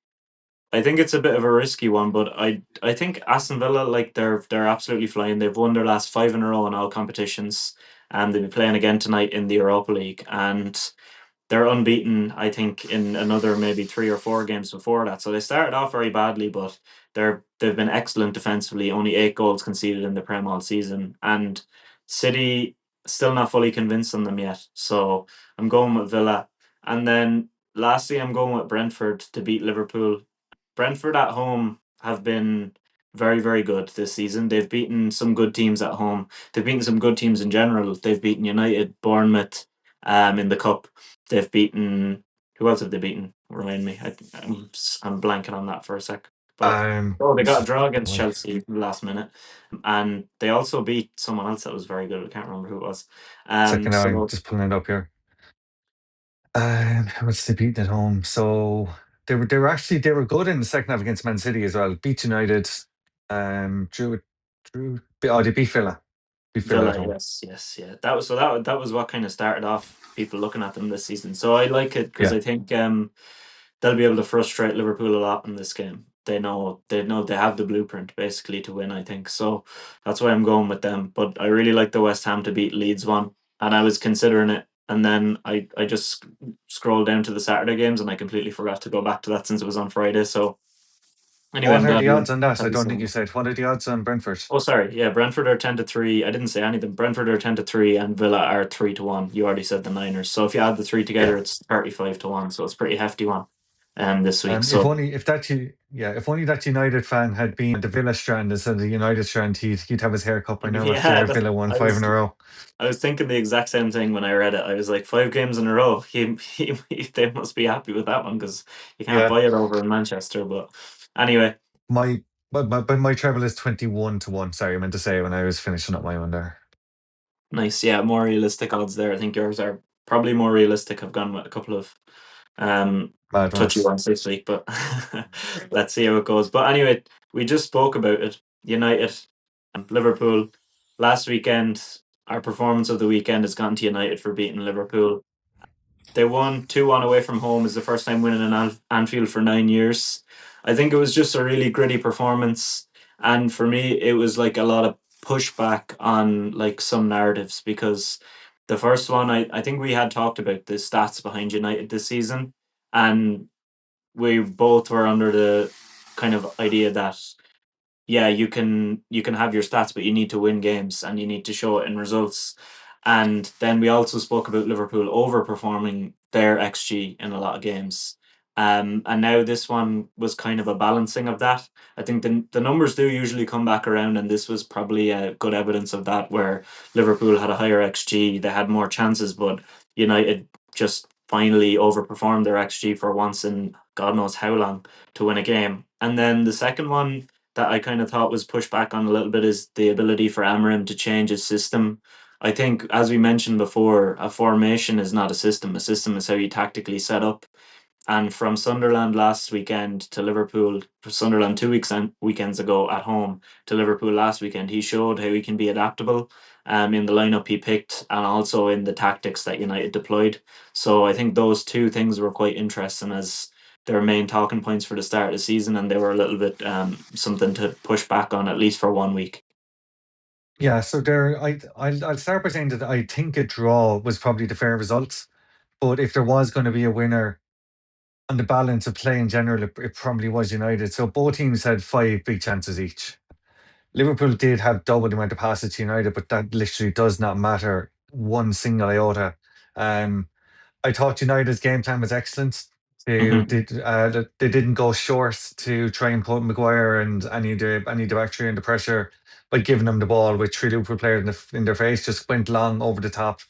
I think it's a bit of a risky one, but I think Aston Villa like they're absolutely flying. They've won their last five in a row in all competitions, and they'll be playing again tonight in the Europa League. And they're unbeaten, I think, in another maybe 3 or 4 games before that. So they started off very badly, but they've been excellent defensively. Only 8 goals conceded in the Prem all season, and City still not fully convinced on them yet. So I'm going with Villa, and then lastly, I'm going with Brentford to beat Liverpool. Brentford at home have been very, very good this season. They've beaten some good teams at home. They've beaten some good teams in general. They've beaten United, Bournemouth, in the cup. They've beaten who else have they beaten? Remind me. I'm blanking on that for a sec. But they got a
Just
draw against
well,
Chelsea last minute, and they also beat someone else that was very good. I can't remember who it was.
second now, I'm
So
just pulling it up here. How much they beat at home? So they were good in the second half against Man City as well. Beat United, drew. Oh, they beat Villa at
Villa,
home.
yes, yes, yeah. That was what kind of started off people looking at them this season. So I like it because
Yeah,
I think they'll be able to frustrate Liverpool a lot in this game. They know they have the blueprint basically to win, I think. So that's why I'm going with them. But I really like the West Ham to beat Leeds one. And I was considering it. And then I just scrolled down to the Saturday games and I completely forgot to go back to that since it was on Friday. So anyway,
what
I'm
are
glad
the
you
odds on that?
had
I
the
don't think
same.
you said. What are the odds on Brentford?
Oh, sorry. Yeah, Brentford are 10-3. I didn't say anything. Brentford are 10-3 and Villa are 3-1. You already said the Niners. So if you add the three together,
Yeah.
it's 35-1. So it's a pretty hefty one this week.
If
So
only if that you yeah, if only that United fan had been the Villa strand instead of the United strand, he'd have his hair cut by now
yeah,
after Villa won
I
five in
was
a row.
I was thinking the exact same thing when I read it. I was like, 5 games in a row. They must be happy with that one because you can't
Yeah.
buy it over in Manchester. But anyway,
My treble is 21-1. Sorry, I meant to say when I was finishing up my one there.
nice. Yeah, more realistic odds there. I think yours are probably more realistic. I've gone with a couple of um
Mad
touchy
ones.
ones this week, but let's see how it goes. But anyway, we just spoke about it. United and Liverpool last weekend. Our performance of the weekend has gone to United for beating Liverpool. They won 2-1 away from home. Is the first time winning in Anfield for 9 years. I think it was just a really gritty performance, and for me, it was like a lot of pushback on like some narratives because the first one, I think we had talked about the stats behind United this season, and we both were under the kind of idea that yeah, you can have your stats, but you need to win games and you need to show it in results. And then we also spoke about Liverpool overperforming their XG in a lot of games. And now this one was kind of a balancing of that. I think the numbers do usually come back around, and this was probably a good evidence of that, where Liverpool had a higher XG, they had more chances, but United just finally overperformed their XG for once in God knows how long to win a game. And then the second one that I kind of thought was pushed back on a little bit is the ability for Amarim to change his system. I think, as we mentioned before, a formation is not a system. A system is how you tactically set up. And from Sunderland last weekend to Liverpool, Sunderland 2 weeks weekends ago at home to Liverpool last weekend, he showed how he can be adaptable in the lineup he picked and also in the tactics that United deployed. So I think those two things were quite interesting as their main talking points for the start of the season, and they were a little bit something to push back on at least for 1 week.
Yeah, so I'll start by saying that I think a draw was probably the fair result. But if there was going to be a winner on the balance of play in general, it probably was United. So both teams had five big chances each. Liverpool did have double the amount of passes to United, but that literally does not matter one single iota. Um, I thought United's game plan was excellent.
Hmm.
They didn't go short to try and put Maguire and any of the back three under pressure by giving them the ball with three Liverpool players in their face. Just went long over the top,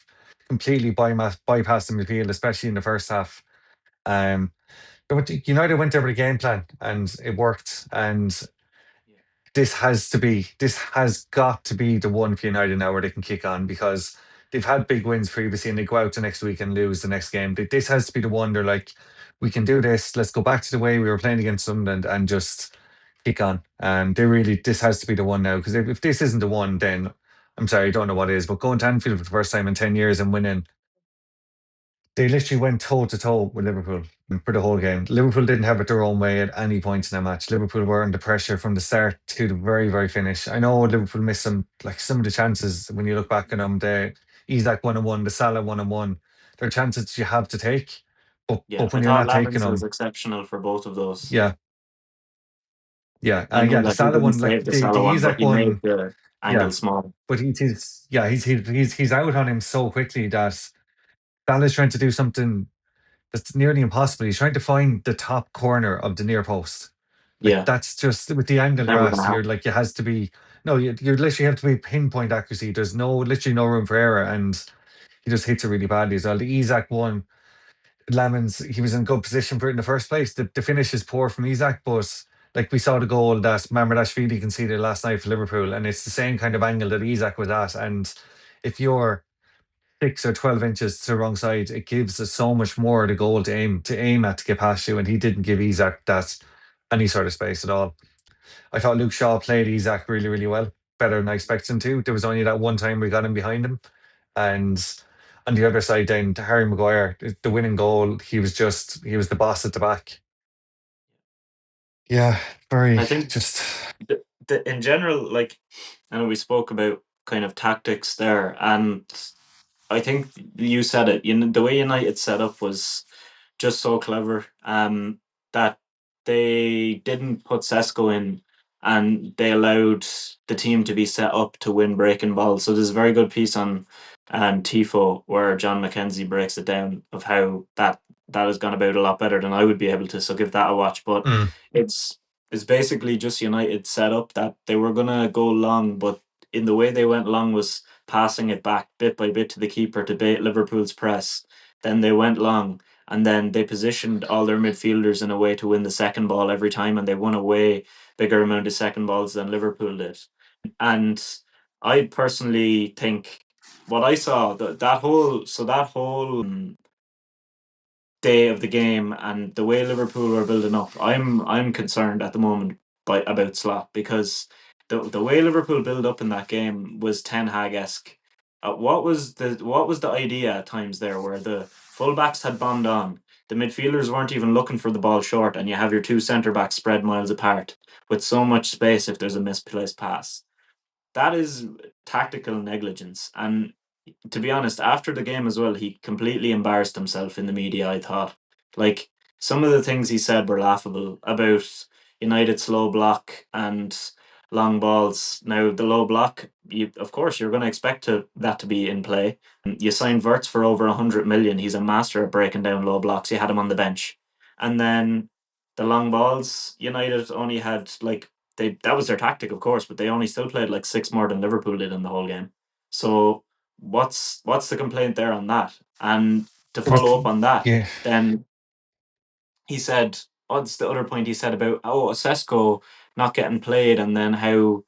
completely bypassed the midfield, especially in the first half. Um, but United went over the game plan and it worked. And this has got to be the one for United now where they can kick on because they've had big wins previously and they go out the next week and lose the next game. This has to be the one they're like, we can do this. Let's go back to the way we were playing against Sunderland and just kick on. This has to be the one now because if this isn't the one, then I'm sorry, I don't know what is. But going to Anfield for the first time in 10 years and winning, they literally went toe to toe with Liverpool for the whole game. Liverpool didn't have it their own way at any point in that match. Liverpool were under pressure from the start to the very, very finish. I know Liverpool missed some of the chances when you look back on them. The Isaac 1-on-1, the Salah 1-on-1. They're chances you have to take.
Yeah,
But
I
when you're
thought
not taking
Lavins was
them,
exceptional for both of those.
yeah, yeah,
I know
yeah. The
that he
Salah
didn't
one,
save
like
the
the
Salah one, but
Isaac
he made
one,
the angle
yeah.
small.
But he's out on him so quickly that Salah's trying to do something that's nearly impossible. He's trying to find the top corner of the near post. Like
Yeah,
that's just with the angle
never gonna
grass, you're
happen.
like it has to be no, you literally have to be pinpoint accuracy. There's literally no room for error, and he just hits it really badly as well. The Isaac one, Lamens, he was in good position for it in the first place. The finish is poor from Isaac, but Like we saw the goal that Mamardashvili conceded last night for Liverpool, and it's the same kind of angle that Isak was at. And if you're 6 or 12 inches to the wrong side, it gives us so much more the goal to aim at to get past you. And he didn't give Isak that any sort of space at all. I thought Luke Shaw played Isak really, really well, better than I expected him to. There was only that one time we got him behind him, and on the other side, then to Harry Maguire, the winning goal, he was the boss at the back. Yeah, very
I think
just.
in general, like, I know we spoke about kind of tactics there, and I think you said it. The way United set up was just so clever. That they didn't put Sesko in, and they allowed the team to be set up to win breaking balls. So there's a very good piece on Tifo where John McKenzie breaks it down of how that has gone about a lot better than I would be able to. So give that a watch. But
Mm.
it's it's basically just United set up that they were gonna go long, but in the way they went long was passing it back bit by bit to the keeper to bait Liverpool's press. Then they went long, and then they positioned all their midfielders in a way to win the second ball every time, and they won a way bigger amount of second balls than Liverpool did. And I personally think what I saw that whole day of the game and the way Liverpool were building up, I'm concerned at the moment about Slot because the way Liverpool built up in that game was Ten Hag esque. What was the idea at times there where the fullbacks had bombed on, the midfielders weren't even looking for the ball short, and you have your two centre backs spread miles apart with so much space if there's a misplaced pass. That is tactical negligence, and to be honest, after the game as well, he completely embarrassed himself in the media, I thought. Like, some of the things he said were laughable about United slow block and long balls. Now, the low block, of course, you're going to expect that to be in play. You signed Verts for over 100 million. He's a master at breaking down low blocks. You had him on the bench. And then the long balls, United only had like that was their tactic, of course, but they only still played like six more than Liverpool did in the whole game. So what's the complaint there on that? And to
It was,
follow up on that,
yeah.
then he said, what's the other point he said about Sesko not getting played, and then how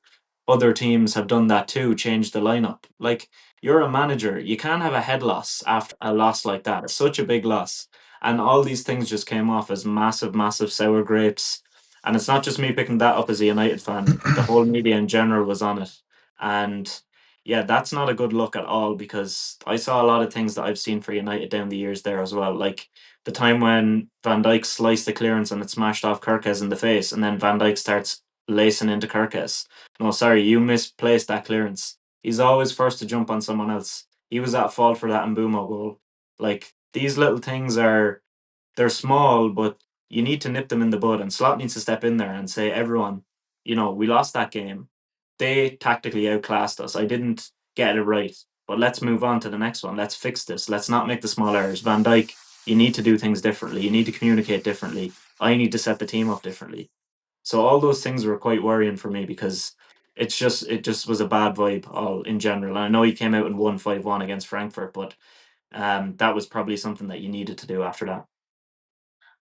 other teams have done that too, changed the lineup. Like, you're a manager, you can't have a head loss after a loss like that. It's such a big loss, and all these things just came off as massive, massive sour grapes. And it's not just me picking that up as a United fan. The whole media in general was on it, and yeah, that's not a good look at all because I saw a lot of things that I've seen for United down the years there as well. Like the time when Van Dijk sliced the clearance and it smashed off Kirkes in the face, and then Van Dijk starts lacing into Kirkes. No, sorry, you misplaced that clearance. He's always first to jump on someone else. He was at fault for that Mbumo goal. Like, these little things they're small, but you need to nip them in the bud. And Slot needs to step in there and say, everyone, we lost that game. They tactically outclassed us. I didn't get it right, but let's move on to the next one. Let's fix this. Let's not make the small errors. Van Dyke, you need to do things differently. You need to communicate differently. I need to set the team up differently. So all those things were quite worrying for me because it just was a bad vibe all in general. And I know he came out and won 5-1 against Frankfurt, but that was probably something that you needed to do after that.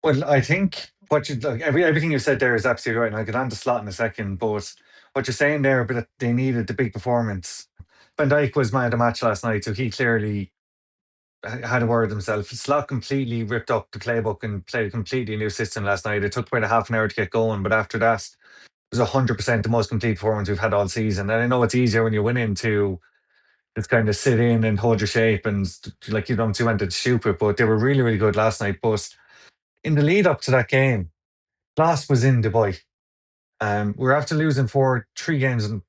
Well, I think everything you said there is absolutely right, and I'll get on to Slot in a second. But what you're saying there, but that they needed the big performance. Van Dijk was man of the match last night, so he clearly had a word himself. Slot completely ripped up the playbook and played a completely new system last night. It took about a half an hour to get going, but after that, it was 100% the most complete performance we've had all season. And I know it's easier when you're winning to just kind of sit in and hold your shape and like you don't do anything stupid, but they were really, really good last night. But in the lead up to that game, class was in Dubai. We're after losing four games in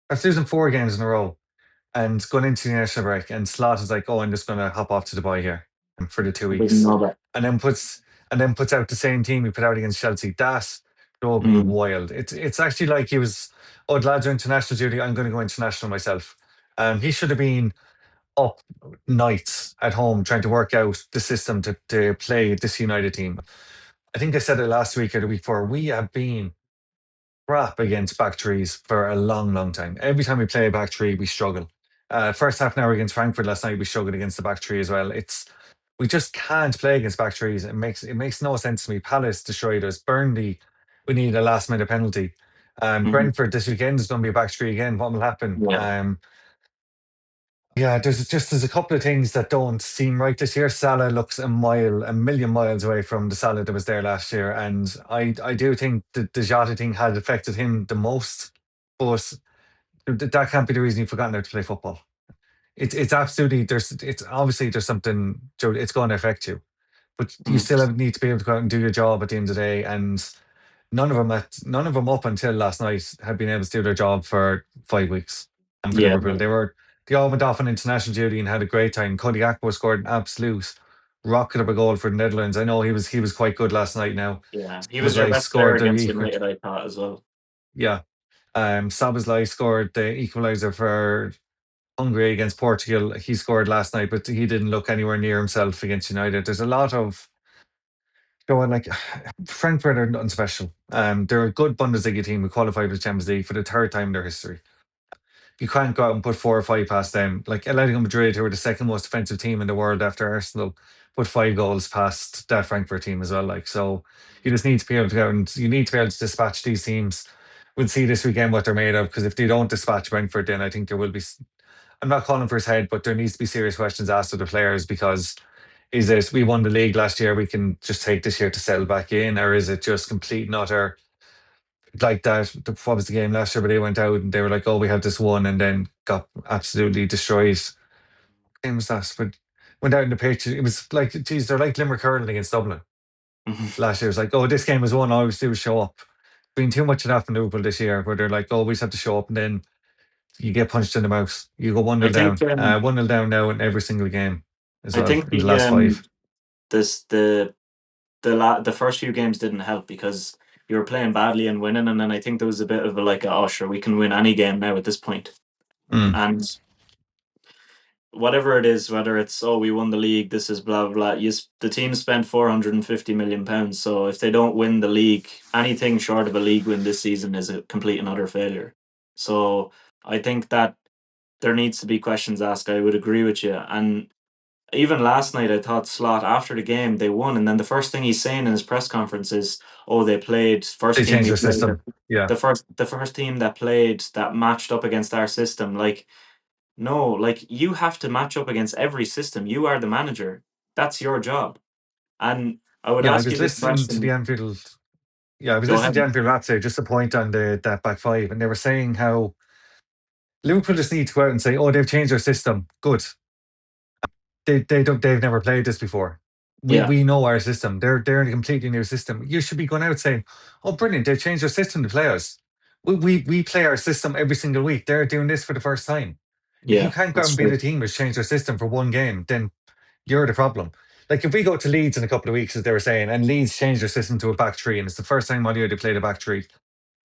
a row and going into the national break. And Slot is like, "Oh, I'm just going to hop off to Dubai here for the two
I didn't
weeks,"
know that.
and then puts out the same team he put out against Chelsea. That drove me
Mm.
wild. It's actually like he was, "Oh, the lads are international duty. I'm going to go international myself." He should have been up nights at home trying to work out the system to play this United team. I think I said it last week or the week before. We have been crap against back threes for a long, long time. Every time we play a back three, we struggle. First half an hour against Frankfurt last night, we struggled against the back three as well. We just can't play against back threes. It makes no sense to me. Palace destroyed us. Burnley we need a last minute penalty.
Mhm.
Brentford this weekend is going to be a back three again. What will happen?
Yeah.
Yeah, there's a couple of things that don't seem right this year. Salah looks a million miles away from the Salah that was there last year, and I do think the Jota thing had affected him the most. But that can't be the reason you've forgotten how to play football. It's absolutely it's obviously there's something, Joe. It's going to affect you, but you
Mhm.
still need to be able to go out and do your job at the end of the day. And none of them up until last night had been able to do their job for 5 weeks. And for
Yeah.
Liverpool, they all went off on international duty and had a great time. Cody Gakpo scored an absolute rocket of a goal for the Netherlands. I know he was quite good last night. Now
Yeah. He was your
Szoboszlai
best player
scored the
against
equal.
United, I thought, as well.
Yeah, Szoboszlai scored the equalizer for Hungary against Portugal. He scored last night, but he didn't look anywhere near himself against United. There's a lot of going like Frankfurt are nothing special. They're a good Bundesliga team who qualified for the Champions League for the third time in their history. You can't go out and put 4 or 5 past them. Like Atletico Madrid, who are the second most defensive team in the world after Arsenal, put 5 goals past that Frankfurt team as well. Like so, you just need to be able to go and you need to be able to dispatch these teams. We'll see this weekend what they're made of, because if they don't dispatch Brentford, then I think there will be. I'm not calling for his head, but there needs to be serious questions asked of the players, because is it we won the league last year, we can just take this year to settle back in, or is it just complete and utter like that? What was the game last year where they went out and they were like, "Oh, we have this one," and then got absolutely destroyed? What game was that? But went out in the pitch. It was like, geez, they're like Limerick hurling against Dublin
Mhm.
last year. It's like, oh, this game was won. All we have to do is show up. Been too much of that from Liverpool this year, where they're like, oh, we just have to show up, and then you get punched in the mouth. You go one
I
nil
think
down. 1-0 down now in every single game as
I
well
think
in the last five.
this the first few games didn't help because you were playing badly and winning, and then I think there was a bit of a like, oh sure, we can win any game now at this point.
Mm.
And whatever it is, whether it's, oh, we won the league, this is blah blah blah. The team spent £450 million, so if they don't win the league, anything short of a league win this season is a complete and utter failure. So I think that there needs to be questions asked. I would agree with you. And even last night, I thought Slot, after the game they won, and then the first thing he's saying in his press conference is, "Oh, they played
They
first team
changed
we
their
played,
system. Yeah.
the first team that played that matched up against our system." Like, no, like you have to match up against every system. You are the manager. That's your job. And I would
Yeah, I
ask
was
you this
listening to the
question.
Anfield. Yeah, I was
Go
listening to the
ahead.
Anfield Rats there, just a point on that back five, and they were saying how Liverpool just need to go out and say, "Oh, they've changed their system. Good. They've never played this before. We
Yeah,
we know our system. They're in a completely new system." You should be going out saying, "Oh, brilliant! They've changed their system to play us. We play our system every single week. They're doing this for the first time." If you
yeah,
can't go out
that's
and beat
true.
a team who's changed their system for one game, then you're the problem. Like if we go to Leeds in a couple of weeks, as they were saying, and Leeds changed their system to a back three, and it's the first time all year they played a back three,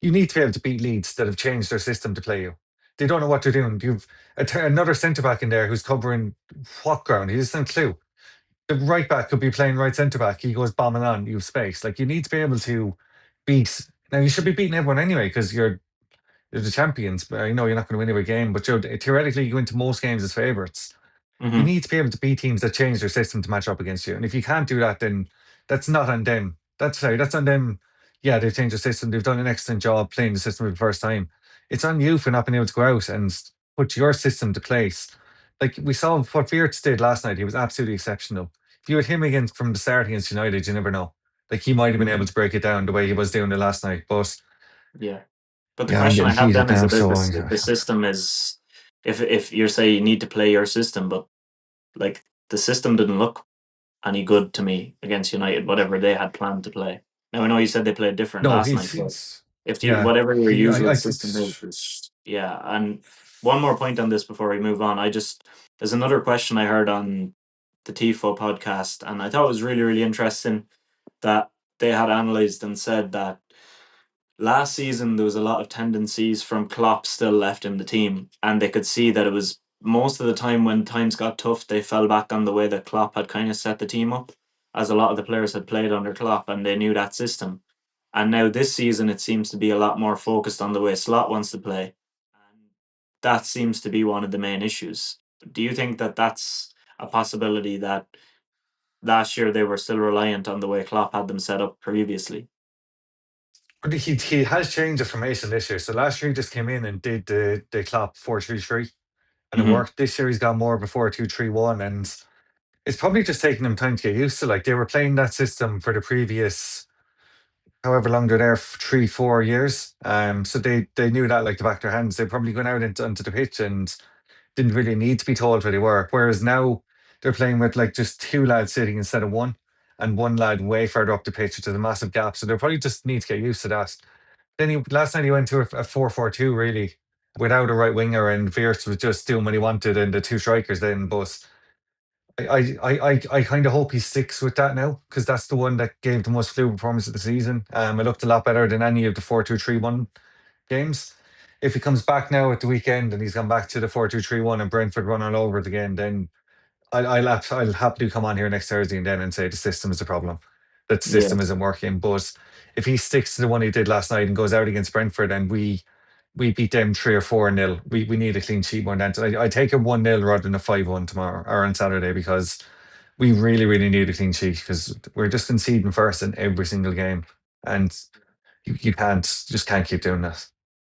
you need to be able to beat Leeds that have changed their system to play you. They don't know what they're doing. You've another centre back in there who's covering what ground? He doesn't have a clue. The right back could be playing right centre back. He goes bombing on. You have space. Like you need to be able to beat. Now you should be beating everyone anyway because you're the champions. But I know you're not going to win every game. But theoretically, you go into most games as favourites. You
Hmm.
need to be able to beat teams that change their system to match up against you. And if you can't do that, then that's not on them. That's on them. Yeah, they've changed their system. They've done an excellent job playing the system for the first time. It's on you for not being able to go out and put your system to place. Like we saw what Wirtz did last night. He was absolutely exceptional. If you had him against from the start against United, you never know. Like he might have been able
Hmm.
to break it down the way he was doing it last night. But
Yeah. But the
yeah, I'm
question
getting
I have
heated
then is
now.
about
So
this: the system is, if you're saying you need to play your system, but like the system didn't look any good to me against United, whatever they had planned to play. Now I know you said they played different
no,
last night,
he's
but
he's
if you
yeah.
whatever your
He
usual
I
system is yeah. And one more point on this before we move on. There's another question I heard on the TIFO podcast, and I thought it was really, really interesting that they had analysed and said that last season there was a lot of tendencies from Klopp still left in the team, and they could see that it was most of the time when times got tough, they fell back on the way that Klopp had kind of set the team up, as a lot of the players had played under Klopp and they knew that system. And now this season, it seems to be a lot more focused on the way Slot wants to play, and that seems to be one of the main issues. Do you think that that's a possibility, that last year they were still reliant on the way Klopp had them set up previously?
But he has changed the formation this year. So last year he just came in and did the Klopp 4-3-3, and it
Hmm.
worked. This year he's got more of a 4-2-3-1, and it's probably just taking them time to get used to. Like they were playing that system for the previous however long they're there, 3-4 years. So they knew that like the back of their hands. They probably went out onto the pitch and didn't really need to be told where they were. Whereas now they're playing with like just two lads sitting instead of one, and one lad way further up the pitch, which is a massive gap. So they probably just need to get used to that. Then last night he went to a 4-4-2 really without a right winger, and Veers was just doing what he wanted and the two strikers then. But I kind of hope he sticks with that now, because that's the one that gave the most fluid performance of the season. It looked a lot better than any of the 4-2-3-1 games. If he comes back now at the weekend and he's gone back to the 4-2-3-1 and Brentford run all over it again, then I'll happily come on here next Thursday and say the system is the problem. That the
Yeah,
system isn't working. But if he sticks to the one he did last night and goes out against Brentford and we beat them 3 or 4-0, we need a clean sheet more than that. I take a 1-0 rather than a 5-1 tomorrow or on Saturday, because we really, really need a clean sheet, because we're just conceding first in every single game. And you just can't keep doing that.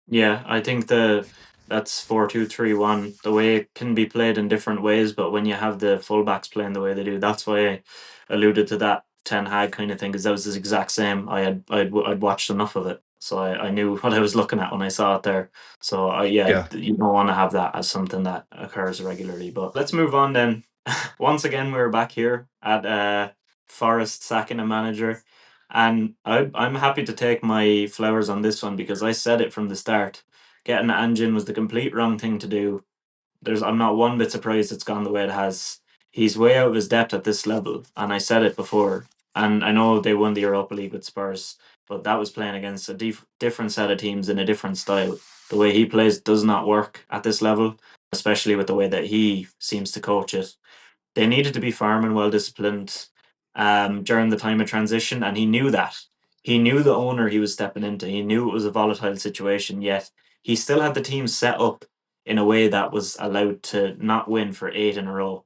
yeah. I think that's 4-2-3-1. The way it can be played in different ways, but when you have the fullbacks playing the way they do, that's why I alluded to that Ten Hag kind of thing, because that was the exact same. I'd watched enough of it, so I knew what I was looking at when I saw it there. So yeah,
Yeah.
you don't want to have that as something that occurs regularly. But let's move on then. Once again, we're back here at Forest sacking a manager. And I'm happy to take my flowers on this one, because I said it from the start. Getting Ange was the complete wrong thing to do. I'm not one bit surprised it's gone the way it has. He's way out of his depth at this level, and I said it before. And I know they won the Europa League with Spurs, but that was playing against a different set of teams in a different style. The way he plays does not work at this level, especially with the way that he seems to coach it. They needed to be firm and well disciplined during the time of transition, and he knew that. He knew the owner he was stepping into. He knew it was a volatile situation, yet he still had the team set up in a way that was allowed to not win for 8 in a row.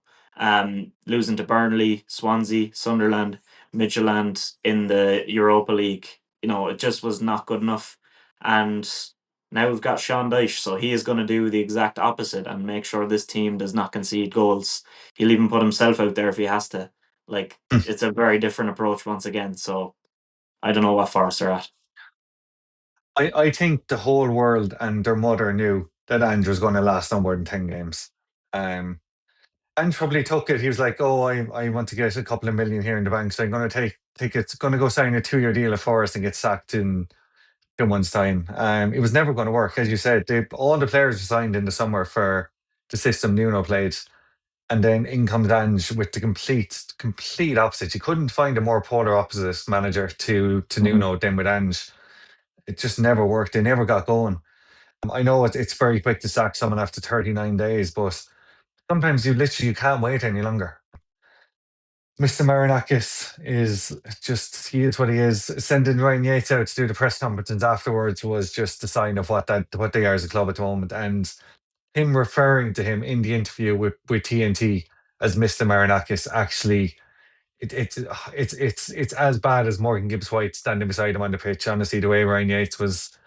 Losing to Burnley, Swansea, Sunderland, Midtjylland in the Europa League, it just was not good enough. And now we've got Sean Dyche, so he is going to do the exact opposite and make sure this team does not concede goals. He'll even put himself out there if he has to. Like, it's a very different approach once again. So I don't know what Forest are at.
I think the whole world and their mother knew that Ange was going to last no more than 10 games. Um, Ange probably took it. He was like, "Oh, I want to get a couple of million here in the bank, so I'm going to take it's going to go sign a 2-year deal at Forest and get sacked in 2 months' time." It was never going to work, as you said. All the players were signed in the summer for the system Nuno played, and then in comes Ange with the complete opposite. You couldn't find a more polar opposite manager to
Mhm.
Nuno than with Ange. It just never worked. They never got going. I know it's very quick to sack someone after 39 days, but sometimes you can't wait any longer. Mr. Marinakis he is what he is. Sending Ryan Yates out to do the press conferences afterwards was just a sign of what they are as a club at the moment. And him referring to him in the interview with TNT as Mr. Marinakis, actually, it's as bad as Morgan Gibbs White standing beside him on the pitch. Honestly, the way Ryan Yates was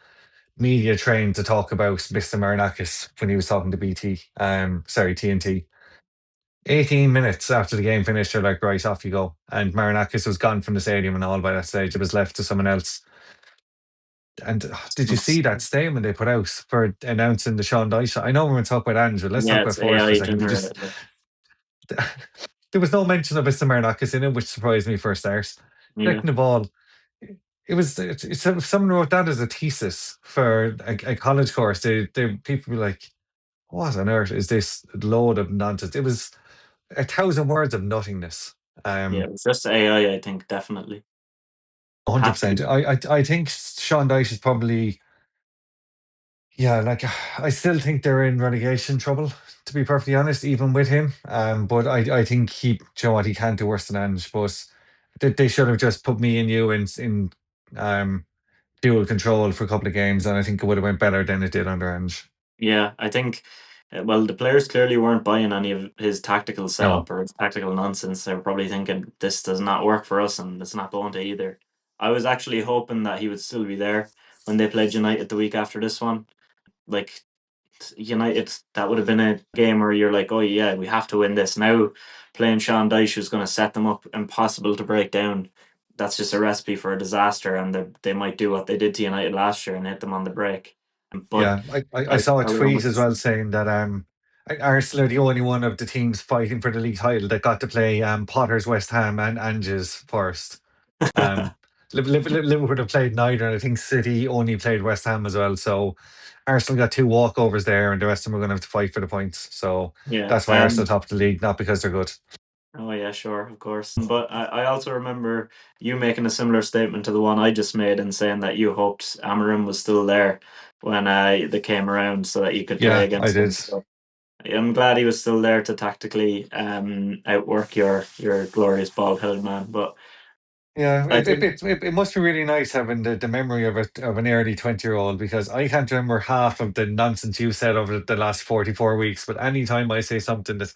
media trained to talk about Mr. Marinakis when he was talking to TNT. 18 minutes after the game finished, they're like, right, off you go. And Marinakis was gone from the stadium and all by that stage. It was left to someone else. And did you see that statement they put out for announcing the Sean Dyche? I know we're going to talk about Ange, but let's talk
Yeah,
about
it's
Forest for a
AI
second.
generated.
There was no mention of Mr. Marinakis in it, which surprised me for a start.
Yeah,
Second of all, if someone wrote that as a thesis for a college course, people were like, what on earth is this load of nonsense? It was 1,000 words of nothingness.
yeah.
Um,
It's just AI. I think definitely had to
100%.
be.
I think Sean Dyche is probably, yeah, like I still think they're in relegation trouble, to be perfectly honest, even with him. But I think you know what, he can't do worse than Ange. But they should have just put me and you in um dual control for a couple of games, and I think it would have went better than it did under Ange.
Yeah, I think. Well, the players clearly weren't buying any of his tactical
No.
setup or his tactical nonsense. They were probably thinking this does not work for us, and it's not going to either. I was actually hoping that he would still be there when they played United the week after this one. Like United, that would have been a game where you're like, oh yeah, we have to win this. Now playing Sean Dyche, who's going to set them up impossible to break down. That's just a recipe for a disaster, and they might do what they did to United last year and hit them on the break. But
Yeah, I saw a
I would
tweet as
almost,
well saying that Arsenal are the only one of the teams fighting for the league title that got to play Potter's West Ham and Ange's first. Um, Liverpool have played neither, and I think City only played West Ham as well. So Arsenal got two walkovers there, and the rest of them are going to have to fight for the points. So
yeah.
that's why Arsenal top of the league, not because they're good.
Oh yeah, sure, of course. But I also remember you making a similar statement to the one I just made and saying that you hoped Amarim was still there when they came around so that you could play
Yeah, I
against them.
did.
So I'm glad he was still there to tactically outwork your glorious bald headed man. But
Yeah,
I think
it must be really nice having the memory of of an early 20-year-old because I can't remember half of the nonsense you said over the last 44 weeks. But anytime I say something that's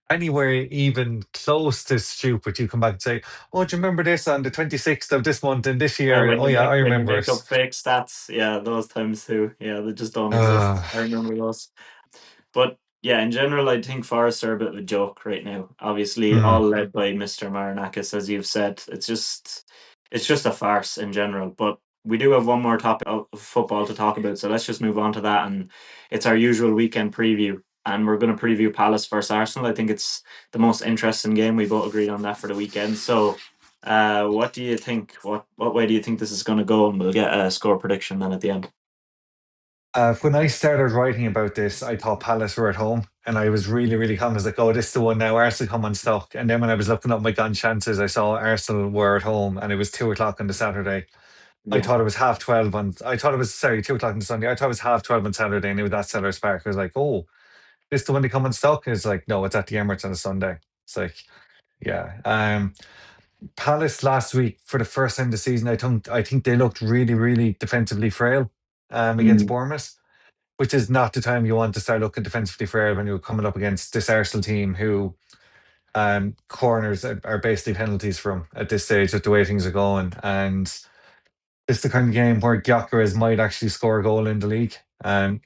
anywhere even close to stupid, you come back and say, "Oh, do you remember this on the 26th of this month and this year?"
when
Oh yeah, I
you
remember
make up
it.
fake stats, yeah, those times too. Yeah, they just don't exist.
Uh,
I remember those. But yeah, in general, I think Forest are a bit of a joke right now. Obviously, all
mm,
led by Mr. Marinakis, as you've said. It's just a farce in general. But we do have one more topic of football to talk about, so let's just move on to that. And it's our usual weekend preview, and we're going to preview Palace versus Arsenal. I think it's the most interesting game. We both agreed on that for the weekend. So, what do you think? What way do you think this is going to go? And we'll get a score prediction then at the end.
when I started writing about this, I thought Palace were at home, and I was really, really confident. Like, oh, this is the one now. Arsenal come unstuck. And then when I was looking up my gun chances, I saw Arsenal were at home, and it was 2 o'clock on the Saturday. I
Yeah.
thought it was half 12 on, I thought it was, sorry, 2 o'clock on Sunday. I thought it was half 12 on Saturday, and it was at Sellers Park. I was like, oh, this the one they come unstuck? It's like, no, it's at the Emirates on a Sunday. It's like, yeah. Palace last week, for the first time this season, I think they looked really, really defensively frail against
Mm.
Bournemouth, which is not the time you want to start looking defensively frail when you're coming up against this Arsenal team who corners are basically penalties from at this stage with the way things are going. And it's the kind of game where Gyökeres might actually score a goal in the league.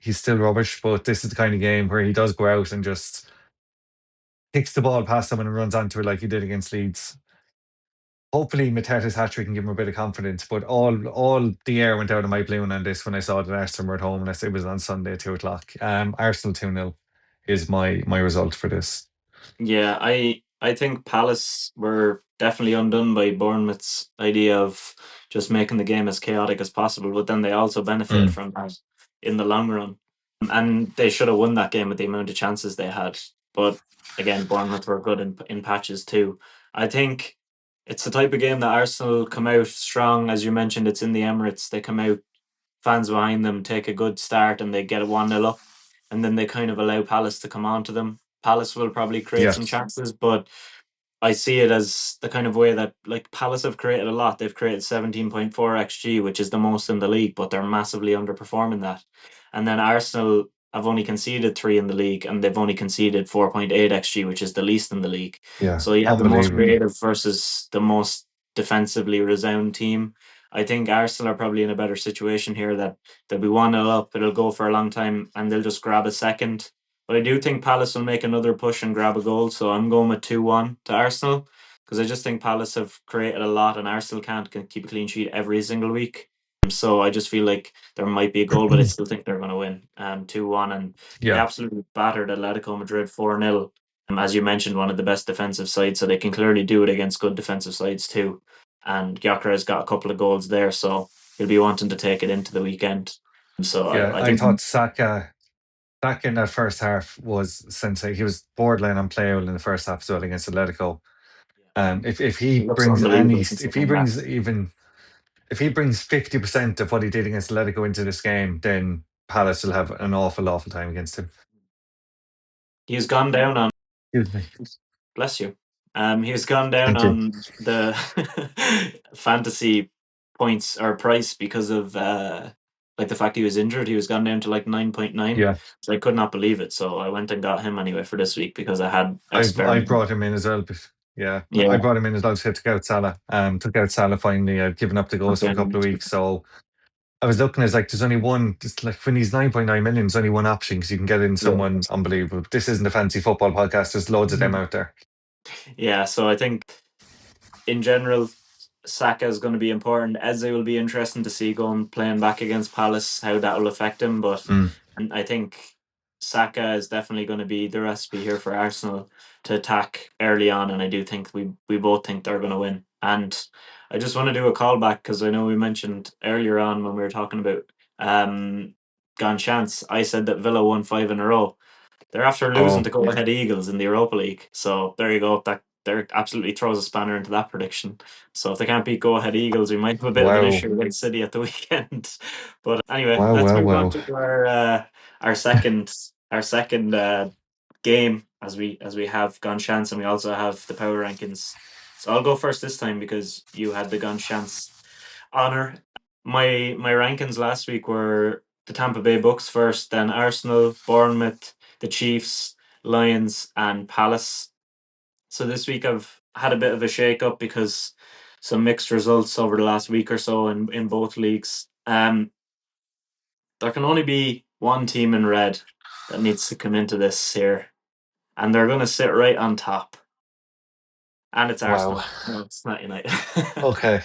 He's still rubbish, but this is the kind of game where he does go out and just kicks the ball past someone and runs onto it like he did against Leeds. Hopefully, Mateta's hat trick can give him a bit of confidence. But all the air went out of my balloon on this when I saw that Arsenal were at home, and I said it was on Sunday at 2 o'clock. Arsenal 2-0 is my result for this.
Yeah, I think Palace were definitely undone by Bournemouth's idea of just making the game as chaotic as possible, but then they also benefited
Mm,
from that in the long run. And they should have won that game with the amount of chances they had. But again, Bournemouth were good in patches too. I think it's the type of game that Arsenal come out strong, as you mentioned, it's in the Emirates. They come out, fans behind them take a good start and they get a 1-0 up, and then they kind of allow Palace to come on to them. Palace will probably create
yeah,
some chances, but I see it as the kind of way that like Palace have created a lot. They've created 17.4 XG, which is the most in the league, but they're massively underperforming that. And then Arsenal have only conceded three in the league, and they've only conceded 4.8 XG, which is the least in the league.
yeah,
So yeah, the most
unbelievable.
creative versus the most defensively resound team. I think Arsenal are probably in a better situation here, that they'll be 1-0 up, it'll go for a long time, and they'll just grab a second. But I do think Palace will make another push and grab a goal. So I'm going with 2-1 to Arsenal, because I just think Palace have created a lot and Arsenal can't keep a clean sheet every single week. So I just feel like there might be a goal, but I still think they're going to win 2-1. And they
Yeah,
absolutely battered Atletico Madrid 4-0. As you mentioned, one of the best defensive sides. So they can clearly do it against good defensive sides too. And Gyökeres has got a couple of goals there. So he'll be wanting to take it into the weekend. So
yeah.
I
I
think.
thought Saka back in that first half was sensational. He was borderline unplayable in the first half as well against Atletico. If he
It looks
brings
unbelievable since they came back.
if he brings 50% of what he did against Atletico into this game, then Palace will have an awful time against him.
He's gone down on
Excuse me.
bless you. He's gone down
Thank you.
on the fantasy points or price because of like the fact he was injured. He was gone down to like 9.9.
Yeah,
So I could not believe it. So I went and got him anyway for this week because I had a
I
spare.
brought him in as well. Yeah, I
Yeah.
brought him in as well. So I took out Salah. Took out Salah finally. I'd given up the ghost for a
Okay.
couple of weeks. So I was looking as like there's only one. Just like when he's 9.9 million, there's only one option because you can get in
Yeah.
someone unbelievable. This isn't a fancy football podcast. There's loads of them
Mhm.
out there.
Yeah. So I think in general, Saka is going to be important. Eze will be interesting to see going playing back against Palace, how that will affect him. But
Mm.
and I think Saka is definitely going to be the recipe here for Arsenal to attack early on, and I do think we both think they're going to win. And I just want to do a callback because I know we mentioned earlier on when we were talking about Gan Chance. I said that Villa won 5 in a row. They're after losing
Oh
to go ahead Eagles in the Europa League. So there you go. That there absolutely throws a spanner into that prediction. So if they can't beat go ahead Eagles, we might have a bit of an
wow,
issue against City at the weekend. But anyway,
wow,
let's
wow,
move on
wow.
to our second game as we have Gone Chance and we also have the power rankings. So I'll go first this time because you had the Gone Chance honor. My rankings last week were the Tampa Bay Bucks first, then Arsenal, Bournemouth, the Chiefs, Lions, and Palace. So this week I've had a bit of a shake up because some mixed results over the last week or so in both leagues. There can only be one team in red that needs to come into this here, and they're going to sit right on top. And it's
Wow.
Arsenal. No, it's not United.
Okay.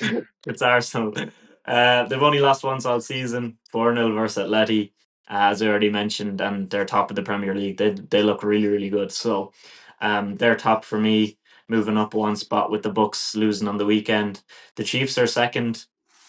It's Arsenal. They've only lost once all season, 4-0 versus Atleti, as I already mentioned, and they're top of the Premier League. They look really, really good. So they're top for me, moving up one spot with the Bucks losing on the weekend. The Chiefs are second,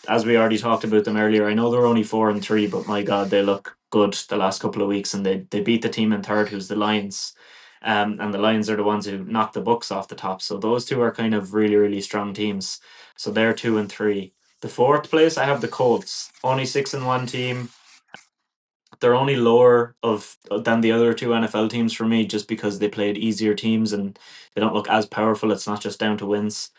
as we already talked about them earlier. I know they're only 4-3, but my God, they look good the last couple of weeks, and they beat the team in third, who's the Lions. And the Lions are the ones who knocked the Bucks off the top. So those two are kind of really, really strong teams. So they're 2-3. The fourth place, I have the Colts. Only 6-1 team. They're only lower of than the other two NFL teams for me, just because they played easier teams and they don't look as powerful. It's not just down to wins.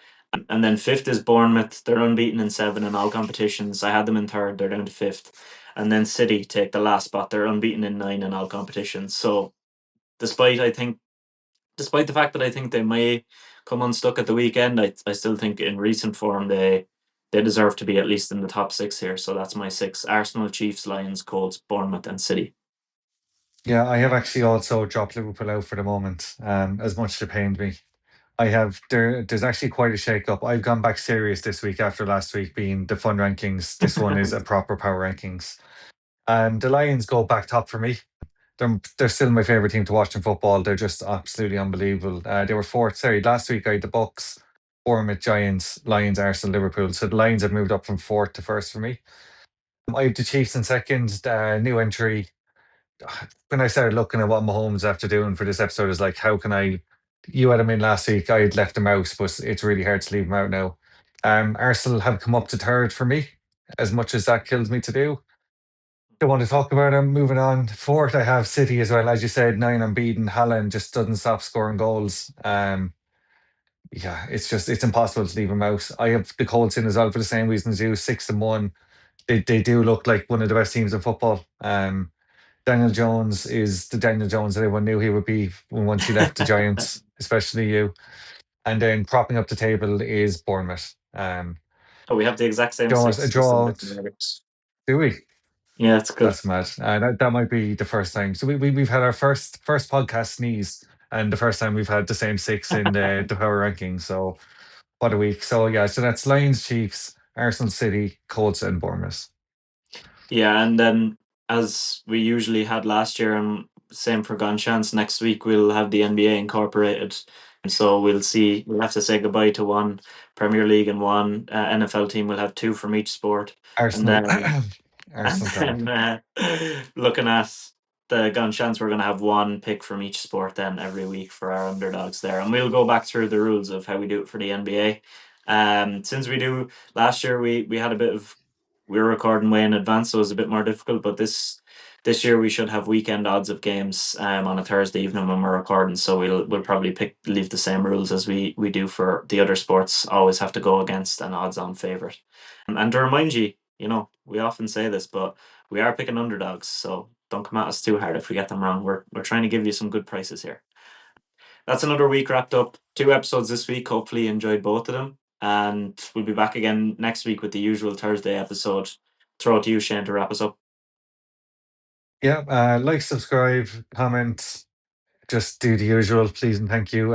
And then fifth is Bournemouth. They're unbeaten in 7 in all competitions. I had them in third. They're down to fifth. And then City take the last spot. They're unbeaten in 9 in all competitions. So despite I think despite the fact that I think they may come unstuck at the weekend, I still think in recent form they deserve to be at least in the top six here. So that's my six: Arsenal, Chiefs, Lions, Colts, Bournemouth, and City.
Yeah, I have actually also dropped Liverpool out for the moment. As much as it pained me. I have there's actually quite a shake up. I've gone back serious this week after last week being the fun rankings. This one is a proper power rankings. The Lions go back top for me. They're still my favorite team to watch in football. They're just absolutely unbelievable. They were fourth. Sorry, last week I had the Bucks, Bournemouth, Giants, Lions, Arsenal, Liverpool. So the Lions have moved up from fourth to first for me. I have the Chiefs in second. New entry. When I started looking at what Mahomes after doing for this episode is like, how can I? You had him in last week. I had left him out, but it's really hard to leave him out now. Arsenal have come up to third for me, as much as that kills me to do. Don't want to talk about him. Moving on. Fourth, I have City as well. As you said, 9 unbeaten. Haaland just doesn't stop scoring goals. Yeah, it's impossible to leave him out. I have the Colts in as well for the same reason as you. 6-1. They do look like one of the best teams in football. Daniel Jones is the Daniel Jones that everyone knew he would be when once he left the Giants, especially you. And then propping up the table is Bournemouth.
Oh, we have the exact same
Draws a
six. Just
draw. Do we?
yeah, it's good.
That's mad. That might be the first time. So we've had our first podcast sneeze, and the first time we've had the same six in the power rankings. So what a week. So yeah, so that's Lions, Chiefs, Arsenal, City, Colts, and Bournemouth.
Yeah, and then as we usually had last year, and same for Gone Chance, next week we'll have the NBA incorporated. And so we'll have to say goodbye to one Premier League and one NFL team. We'll have two from each sport. And
Arsenal,
then and
Arsenal God.
then looking at the Gone Chance, we're going to have one pick from each sport then every week for our underdogs there. And we'll go back through the rules of how we do it for the NBA. Since we do last year, we had a bit of we were recording way in advance, so it was a bit more difficult. But this year we should have weekend odds of games on a Thursday evening when we're recording. So we'll probably leave the same rules as we do for the other sports. Always have to go against an odds on favorite. And to remind you, we often say this, but we are picking underdogs, so don't come at us too hard if we get them wrong. We're trying to give you some good prices here. that's another week wrapped up. 2 episodes this week. Hopefully, you enjoyed both of them. And we'll be back again next week with the usual Thursday episode. Throw it to you, Shane, to wrap us up.
Yeah, like, subscribe, comment, just do the usual, please and thank you.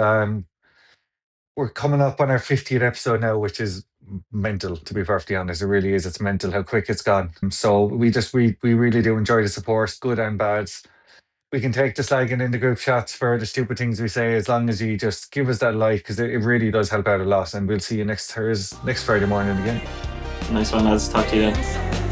We're coming up on our 50th episode now, which is mental, to be perfectly honest. It really is. It's mental how quick it's gone. So we really do enjoy the support, good and bad. We can take the slagging in the group chats for the stupid things we say, as long as you just give us that like, because it really does help out a lot. And we'll see you next Friday morning again.
Nice one, lads. Talk to you then.